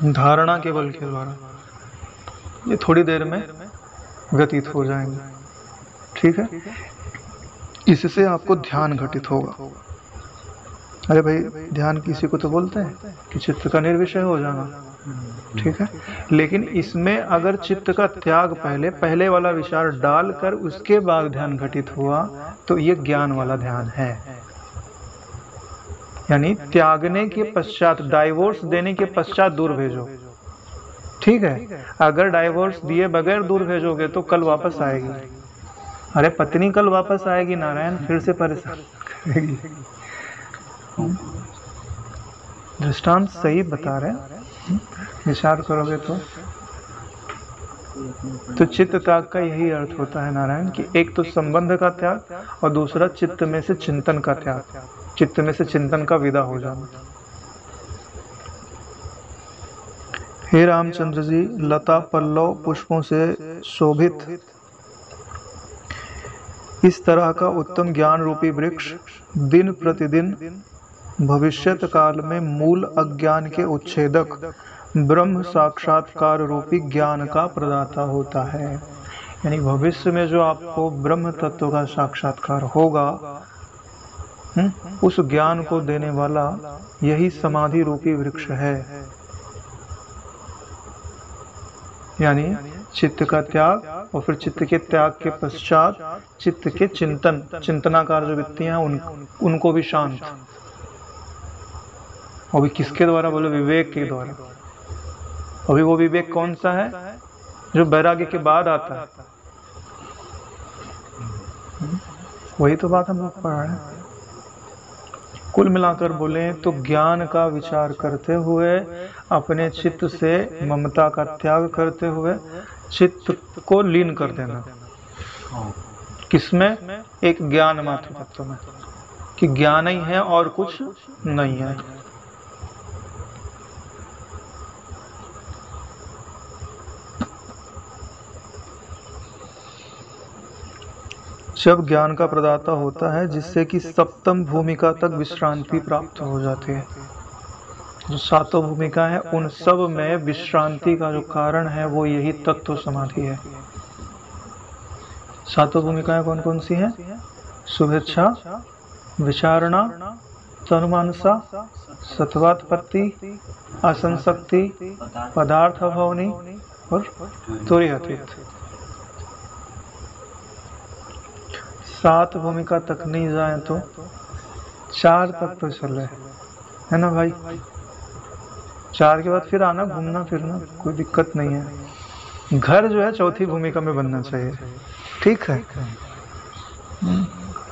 धारणा के बल के द्वारा ये थोड़ी देर में व्यतीत हो जाएंगे, ठीक है। इससे आपको ध्यान घटित होगा। अरे भाई ध्यान किसी को तो बोलते हैं कि चित्त का निर्विषय हो जाना, ठीक है, लेकिन इसमें अगर चित्त का त्याग पहले वाला विचार डालकर उसके बाद ध्यान घटित हुआ तो ये ज्ञान वाला ध्यान है। यानी त्यागने के पश्चात, डाइवोर्स देने के पश्चात दूर भेजो, ठीक है। अगर डाइवोर्स दिए बगैर दूर भेजोगे तो कल वापस आएगी। अरे पत्नी कल वापस आएगी नारायण, फिर से परेशान करेगी। दृष्टांत सही बता रहे हैं, विचार करोगे तो चित्त त्याग का यही अर्थ होता है नारायण कि एक तो संबंध का त्याग और दूसरा चित्त में से चिंतन का त्याग, चित्त में से चिंतन का विदा हो जाना। हे रामचंद्र जी, लता पल्लव पुष्पों से शोभित इस तरह का उत्तम ज्ञान रूपी वृक्ष दिन प्रतिदिन भविष्यत काल में मूल अज्ञान के उच्छेदक ब्रह्म साक्षात्कार रूपी ज्ञान का प्रदाता होता है। यानी भविष्य में जो आपको ब्रह्म तत्व का साक्षात्कार होगा, उस ज्ञान को देने वाला यही समाधि रूपी वृक्ष है। यानी चित्त का त्याग और फिर चित्त के त्याग के पश्चात चित्त के चिंतन, चिंतनाकार जो वृत्तियां उनको भी शांत, अभी किसके द्वारा बोले? विवेक के द्वारा। अभी वो विवेक कौन सा है? जो वैराग्य के बाद आता है। वही तो बात हम लोग पढ़ रहे हैं। कुल मिलाकर बोले तो ज्ञान का विचार करते हुए, अपने चित्त से ममता का त्याग करते हुए चित्त को लीन कर देना। किसमें? एक ज्ञान मात्र तत्व में, कि ज्ञान ही है और कुछ नहीं है। जब ज्ञान का प्रदाता होता है जिससे कि सप्तम भूमिका तक विश्रांति प्राप्त हो जाती है। जो सातों भूमिका है उन सब में विश्रांति का जो कारण है वो यही तत्व समाधि है। सातों भूमिकाएं कौन कौन सी हैं? शुभेच्छा, विचारणा, तनुमानसा सत्वात्पत्ति असंशक्ति पदार्थ अभावनी और तुरीयतीत। 7 भूमिका तक नहीं जाए तो 4 तक तो चल रहे है ना भाई। 4 के बाद फिर आना घूमना फिरना कोई दिक्कत नहीं है। घर जो है 4थी भूमिका में बनना चाहिए, ठीक है।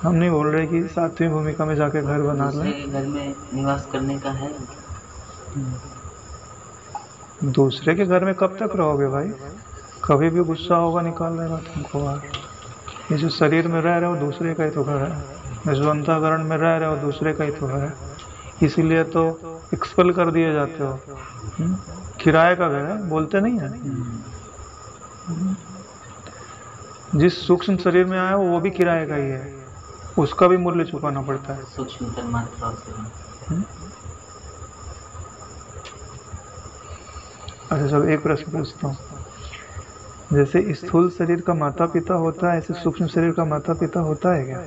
हम नहीं बोल रहे कि 7वीं भूमिका में जाके घर बना लें। दूसरे घर में निवास करने का है। दूसरे के घर में कब तक रहोगे भाई? कभी भी गुस्सा होगा निकाल देगा तुमको बाहर। ये जो शरीर में रह रहे हो दूसरे का ही तो घर है, ये जो अंतःकरण में रह रहे हो दूसरे का ही तो घर है, इसीलिए तो एक्सपेल कर दिए जाते हो। किराए का घर है, बोलते नहीं है। जिस सूक्ष्म शरीर में आया वो भी किराए का ही है, उसका भी मूल्य चुकाना पड़ता है। सूक्ष्म तन्मात्रा से। अच्छा चलो एक प्रश्न पूछता हूँ। जैसे स्थूल शरीर का माता पिता होता है, ऐसे सूक्ष्म शरीर का माता पिता होता है क्या?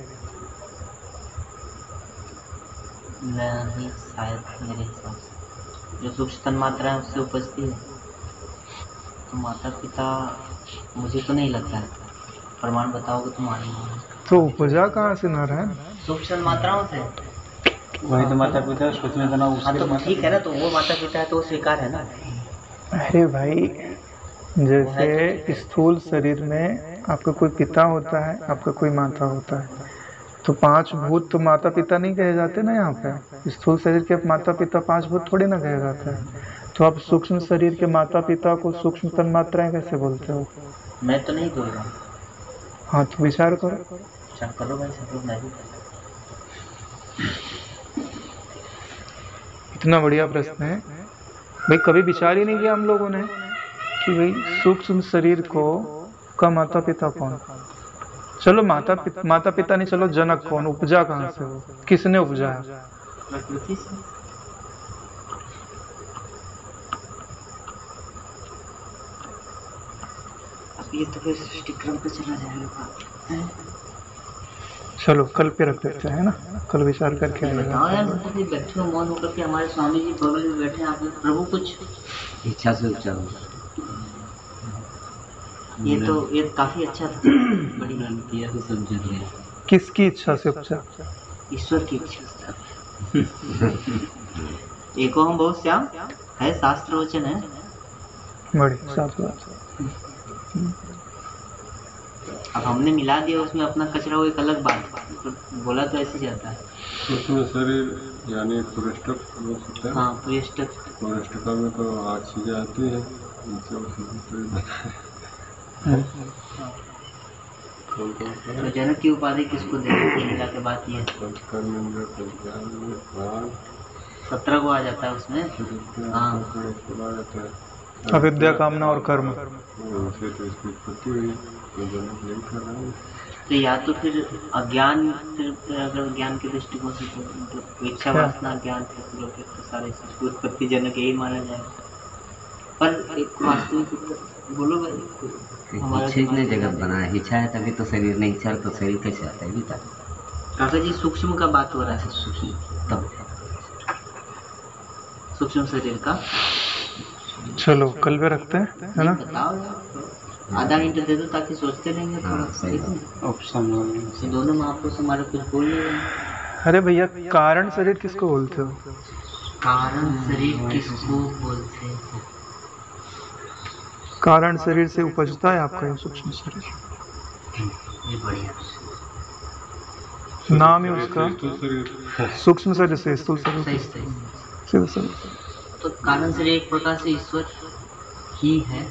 नहीं, शायद मेरे हिसाब से जो सूक्ष्म तन्मात्रा है उससे उपजती है, तो माता पिता मुझे तो नहीं लगता है। प्रमाण बताओगे तो मानेंगे। तो उपजा कहाँ से नारायण? सूक्ष्म तन्मात्राओं से। वही तो माता पिता सोचने का ना हाँ तो ठीक है ना, तो वो माता पिता है तो वो स्वीकार है ना। अरे भाई जैसे स्थूल शरीर में आपका कोई पिता होता है, आपका कोई माता होता है, तो 5 भूत तो माता पिता नहीं कहे जाते ना। यहाँ पे स्थूल शरीर के माता पिता 5 भूत थोड़ी ना कहे जाते हैं। तो आप सूक्ष्म शरीर के माता पिता को सूक्ष्म तन्मात्राएं कैसे बोलते हो? मैं तो नहीं बोल रहा। हाँ तो विचार करो। अच्छा करो भाई, सब लोग मैं भी। इतना बढ़िया प्रश्न है भाई, कभी विचार ही नहीं किया हम लोगों ने कि भाई सूक्ष्म शरीर को का माता पिता कौन? चलो माता पिता नहीं, चलो जनक कौन? उपजा कहाँ से हो? किसने उपजाया? प्रकृति से। ये तो फिर सृष्टि क्रम पे चला जाएगा। चलो कल पे रख देते हैं ना, कल विचार करके आएगा। बताओ यार, मतलब कि बैठे हो मौन होकर के, हमारे स्वामी जी बगल में बैठे हैं, आप प्रभु कुछ इच्छा से उपचार। ये काफी अच्छा था। बड़ी मन किया तो सब जग गया। किसकी इच्छा से उपजा? ईश्वर की इच्छा से। एको हम बहुत श्याम है, शास्त्र वचन है। बड़ी साफ बात। अब हमने मिला दिया उसमें अपना कचरा, वो एक अलग बात है। बोला तो ऐसे जाता है। सूक्ष्म शरीर यानी पुरुषक बोल सकते हैं। हाँ पुरुषक। पुरुषका में तो 8 चीजें आती है, इनसे वो सूक्ष्म शरीर बनता है। तो जनक की उपाधि किसको देते हैं? मिला के बात ये 17 को आ जाता है उसमें। हाँ अविद्या कामना और कर्म। उनसे तो इसकी उत्पत्ति हुई, तो जनक नहीं कर रहा है। तो या तो फिर अज्ञान, फिर अगर ज्ञान के दृष्टिकोण से तो मतलब इच्छा वासना ज्ञान फिर तो सारे उत्पत्ति जनक यही माना जाए। पर एक वास्तविक बोलो भाई, हमारा ने जगत बना है। इच्छा है तभी तो शरीर नहीं, इच्छा तो शरीर कैसे आता है? बता काका जी, सूक्ष्म का बात हो रहा है। सूक्ष्म तब सूक्ष्म शरीर का। चलो कल पे रखते हैं, है ना? बताओ यार, आधा घंटा दे दो ताकि सोचते रहेंगे थोड़ा। तो दोनों महापुरुष हमारे कुछ बोल नहीं रहे। अरे भैया कारण शरीर किसको बोलते हो? कारण शरीर किसको बोलते हैं? कारण शरीर से उपजता है आपका ये सूक्ष्म शरीर। ये बढ़िया नाम है उसका सूक्ष्म शरीर से स्थूल शरीर। सही सही। सीधा सही। तो कारण शरीर एक प्रकार से ईश्वर ही है।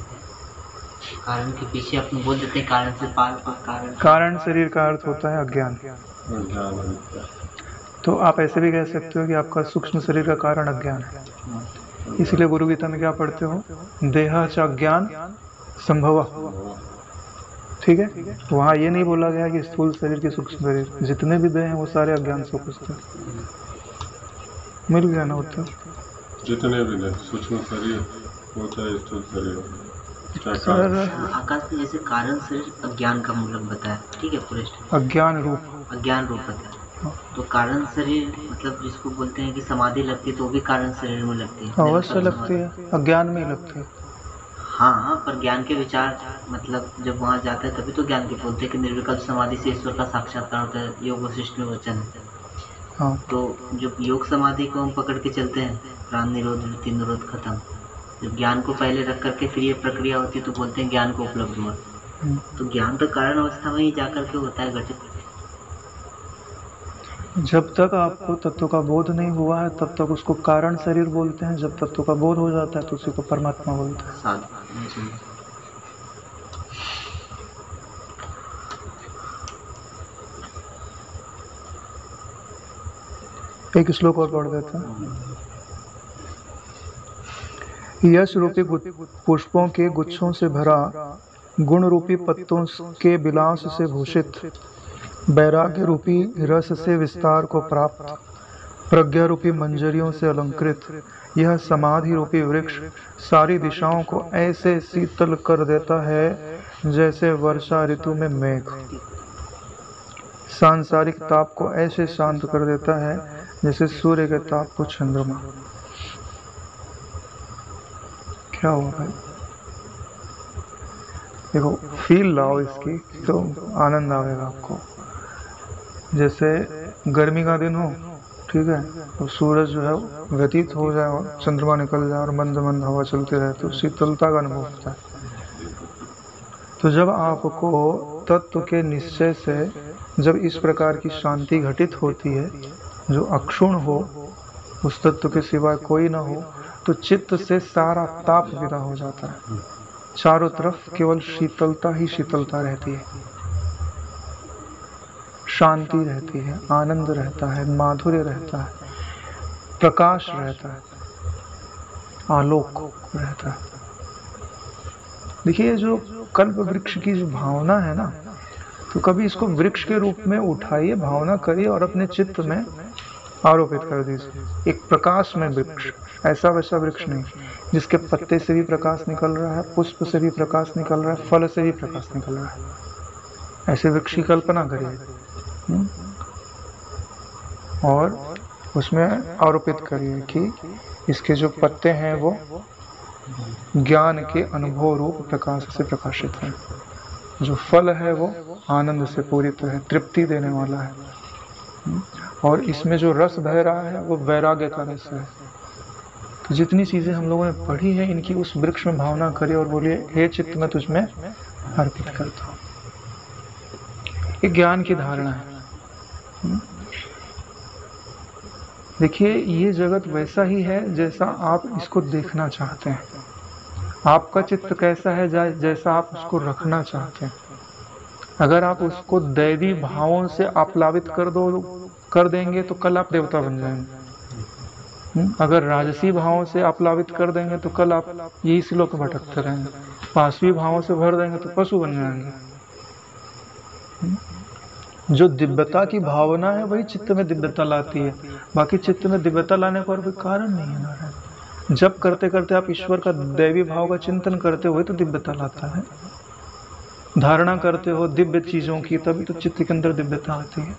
कारण के पीछे अपने बोल देते हैं कारण से पार पर। कारण शरीर का अर्थ होता है अज्ञान। तो आप ऐसे भी कह सकते हो कि आपका सूक्ष्म शरीर का कारण अज्ञान है। इसलिए गुरु गीता में क्या पढ़ते हो? देह च अज्ञान संभव। ठीक है, वहाँ ये नहीं बोला गया कि स्थूल शरीर के सूक्ष्म शरीर, जितने भी देह हैं वो सारे अज्ञान से उपस्थित हैं। मिल गया ना उत्तर? जितने भी नहीं, सूक्ष्म शरीर हो चाहे स्थूल शरीर। आकाश में जैसे कारण शरीर अज्ञान का मतलब बताया, ठीक है? पुरुष अज्ञान रूप बताया। तो कारण शरीर मतलब जिसको बोलते हैं कि समाधि लगती है तो वो भी कारण शरीर में लगती है। अवश्य लगती है, अज्ञान में ही लगती है। हाँ, पर ज्ञान के विचार मतलब जब वहाँ जाता है तभी तो ज्ञान के बोलते हैं कि निर्विकल्प समाधि से ईश्वर का साक्षात्कार होता है, योग वशिष्ठ में वचन है। हाँ, तो जब योग समाधि को हम पकड़ के चलते हैं, प्राण निरोध वृत्ति निरोध खत्म, जब ज्ञान को पहले रख करके फिर ये प्रक्रिया होती है तो बोलते हैं ज्ञान को उपलब्ध हुआ। तो ज्ञान तो कारण अवस्था में ही जाकर के होता है घटित। जब तक आपको तत्व का बोध नहीं हुआ है तब तक उसको कारण शरीर बोलते हैं, जब तत्व का बोध हो जाता है तो उसी को परमात्मा बोलते हैं। साधु एक श्लोक और पढ़ देते हैं। यश रूपी पुष्पों के गुच्छों से भरा, गुण रूपी पत्तों के विलास से भूषित, वैराग्य रूपी रस से विस्तार को प्राप्त, प्रज्ञा रूपी मंजरियों से अलंकृत यह समाधि रूपी वृक्ष सारी दिशाओं को ऐसे शीतल कर देता है जैसे वर्षा ऋतु में मेघ, सांसारिक ताप को ऐसे शांत कर देता है जैसे सूर्य के ताप को चंद्रमा। क्या हुआ भाई? देखो, फील लाओ इसकी तो आनंद आएगा आपको। जैसे गर्मी का दिन हो, ठीक है, तो सूरज जो है व्यतीत हो जाए और चंद्रमा निकल जाए और मंद मंद हवा चलती रहे तो शीतलता का अनुभव होता है। तो जब आपको तत्व के निश्चय से जब इस प्रकार की शांति घटित होती है जो अक्षुण हो, उस तत्व के सिवाय कोई ना हो, तो चित्त से सारा ताप विदा हो जाता है। चारों तरफ केवल शीतलता ही शीतलता रहती है, शांति रहती है, आनंद रहता है, माधुर्य रहता है, प्रकाश रहता है, आलोक रहता है। देखिए, जो कल्प वृक्ष की जो भावना है ना, तो कभी इसको वृक्ष के रूप में उठाइए, भावना करिए और अपने चित्त में आरोपित कर दीजिए। एक प्रकाश में वृक्ष, ऐसा वैसा वृक्ष नहीं जिसके पत्ते से भी प्रकाश निकल रहा है, पुष्प से भी प्रकाश निकल रहा है, फल से भी प्रकाश निकल रहा है। ऐसे वृक्ष की कल्पना करिए और उसमें आरोपित करिए कि इसके जो पत्ते हैं वो ज्ञान के अनुभव रूप प्रकाश से प्रकाशित हैं, जो फल है वो आनंद से पूरित है, तृप्ति देने वाला है, और इसमें जो रस बह रहा है वो वैराग्य का रस है। तो जितनी चीजें हम लोगों ने पढ़ी हैं इनकी उस वृक्ष में भावना करिए और बोलिए, हे चित्त मैं तुझमें अर्पित करता हूँ। ये ज्ञान की धारणा है। देखिए, ये जगत वैसा ही है जैसा आप इसको देखना चाहते हैं। आपका चित्त कैसा है जैसा आप उसको रखना चाहते हैं। अगर आप उसको दैवी भावों से आप्लावित कर देंगे तो कल आप देवता बन जाएंगे। अगर राजसी भावों से आप्लावित कर देंगे तो कल आप यही श्लोक भटकते रहेंगे। पांचवी भावों से भर देंगे तो पशु बन जाएंगे। जो दिव्यता की भावना है वही चित्त में दिव्यता लाती है, बाकी चित्त में दिव्यता लाने का और कोई कारण नहीं है नारायण। जब करते करते आप ईश्वर का दैवी भाव का चिंतन करते हो तो दिव्यता लाता है। धारणा करते हो दिव्य चीजों की, तभी तो चित्त के अंदर दिव्यता आती है।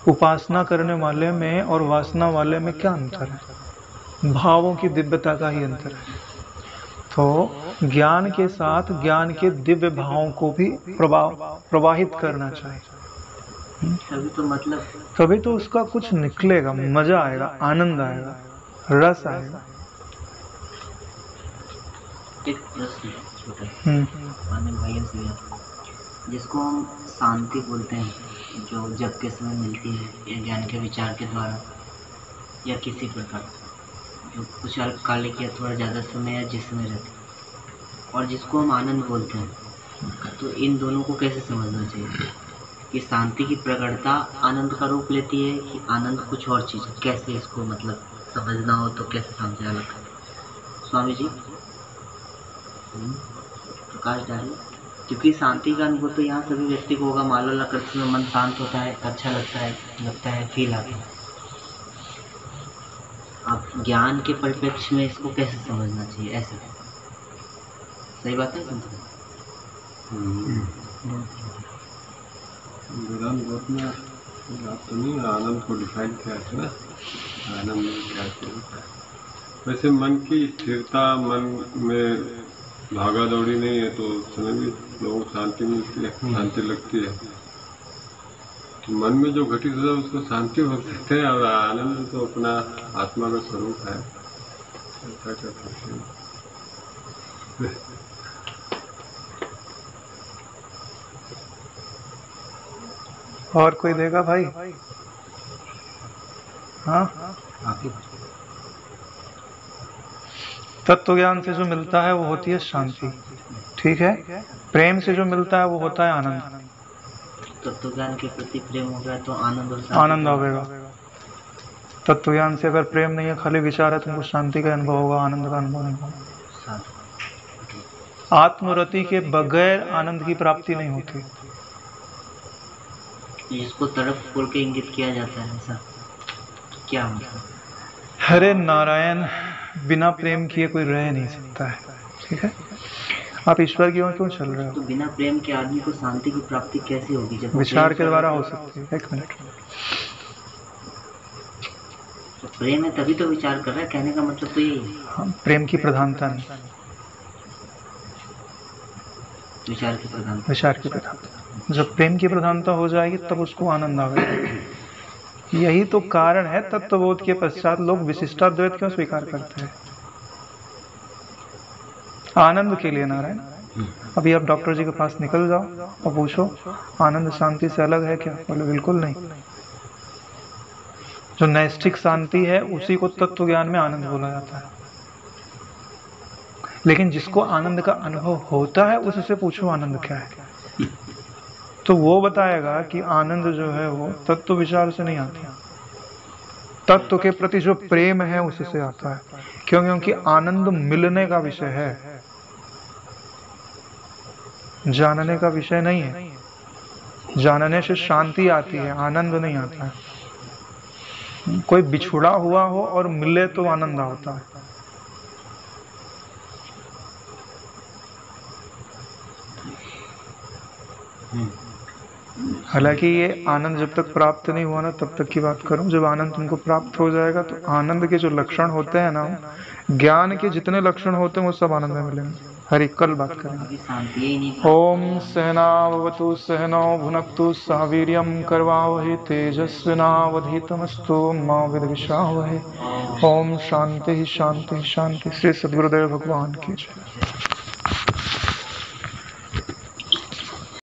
उपासना करने वाले में और वासना वाले में क्या अंतर है? भावों की दिव्यता का ही अंतर है। तो ज्ञान के साथ ज्ञान के दिव्य भावों को भी प्रवाहित करना चाहिए। तभी तो उसका कुछ निकलेगा, मजा आएगा, आनंद आएगा, रस आएगा। एक प्रश्न छोटा भाइयों से, जिसको हम शांति बोलते हैं, जो जब के समय मिलती है या ज्ञान के विचार के द्वारा या किसी प्रकार, जो कुछ अल्पकालिक या थोड़ा ज़्यादा समय या जिस समय रहती है, और जिसको हम आनंद बोलते हैं, तो इन दोनों को कैसे समझना चाहिए कि शांति की प्रकटता आनंद का रूप लेती है कि आनंद कुछ और चीज़? कैसे इसको मतलब समझना हो तो कैसे समझा अलग? स्वामी जी प्रकाश डालिए, क्योंकि शांति का अनुभव तो यहाँ सभी व्यक्ति को होगा। माला करते समय मन शांत होता है, अच्छा लगता है, फील आता है। आप ज्ञान के परिप्रेक्ष्य में इसको कैसे समझना चाहिए? ऐसे सही बात है वेदांत बहुत में आप तो नहीं आनंद को डिफाइन किया था ना, आनंद में क्या चलता है। वैसे मन की स्थिरता, मन में भागा दौड़ी नहीं है तो उस समय भी लोगों को शांति मिलती है, शांति लगती है। तो मन में जो घटित होता है उसको शांति हो सकते हैं, और आनंद तो अपना आत्मा का स्वरूप है, ऐसा कर सकते हैं। और कोई देगा भाई? हाँ, तत्व ज्ञान से जो मिलता है वो होती है शांति, ठीक है। प्रेम से जो मिलता है वो होता है आनंद। तत्व ज्ञान के प्रति प्रेम हो गया तो आनंद और आनंद आवेगा। तत्व ज्ञान से अगर प्रेम नहीं है, खाली विचार है, तुमको शांति का अनुभव होगा, आनंद का अनुभव नहीं होगा। आत्मरति के बगैर आनंद की प्राप्ति नहीं होती। जिसको तड़प खोल के इंगित किया जाता है, ऐसा क्या मतलब? हरे नारायण, बिना प्रेम किए कोई रह नहीं सकता है, ठीक है। आप ईश्वर की ओर क्यों चल रहे हो? तो बिना प्रेम के आदमी को शांति की प्राप्ति कैसे होगी? जब विचार के द्वारा हो सकती है। एक मिनट, तो प्रेम है तभी तो विचार कर रहा है, कहने का मतलब तो यही है। हाँ, प्रेम की प्रधानता नहीं, विचार की प्रधानता। विचार की प्रधानता। जब प्रेम की प्रधानता हो जाएगी तब उसको आनंद आएगा। यही तो कारण है तत्वबोध के पश्चात लोग विशिष्टाद्वैत क्यों स्वीकार करते हैं? आनंद के लिए। नारायण, अभी आप डॉक्टर जी के पास निकल जाओ और पूछो आनंद शांति से अलग है क्या? बोले बिल्कुल नहीं। जो नैष्ठिक शांति है उसी को तत्व ज्ञान में आनंद बोला जाता है। लेकिन जिसको आनंद का अनुभव होता है उससे पूछो आनंद क्या है, तो वो बताएगा कि आनंद जो है वो तत्व विचार से नहीं आता, तत्व के प्रति जो प्रेम है उससे आता है। क्यों? क्योंकि आनंद मिलने का विषय है, जानने का विषय नहीं है। जानने से शांति आती है, आनंद नहीं आता है। कोई बिछुड़ा हुआ हो और मिले तो आनंद आता है। हालांकि ये आनंद जब तक प्राप्त नहीं हुआ ना तब तक की बात करूं। जब आनंद तुमको प्राप्त हो जाएगा तो आनंद के जो लक्षण होते हैं ना, ज्ञान के जितने लक्षण होते हैं वो सब आनंद में मिलेंगे। हरि कल बात करेंगे। ओम सहनावतु सहनौ भुनक्तु सह वीर्यं करवावहै तेजस्विनावधीतमस्तु मा विद्विषावहै। ओम शांति शांति शांति। श्री सद्गुरुदेव भगवान की जय।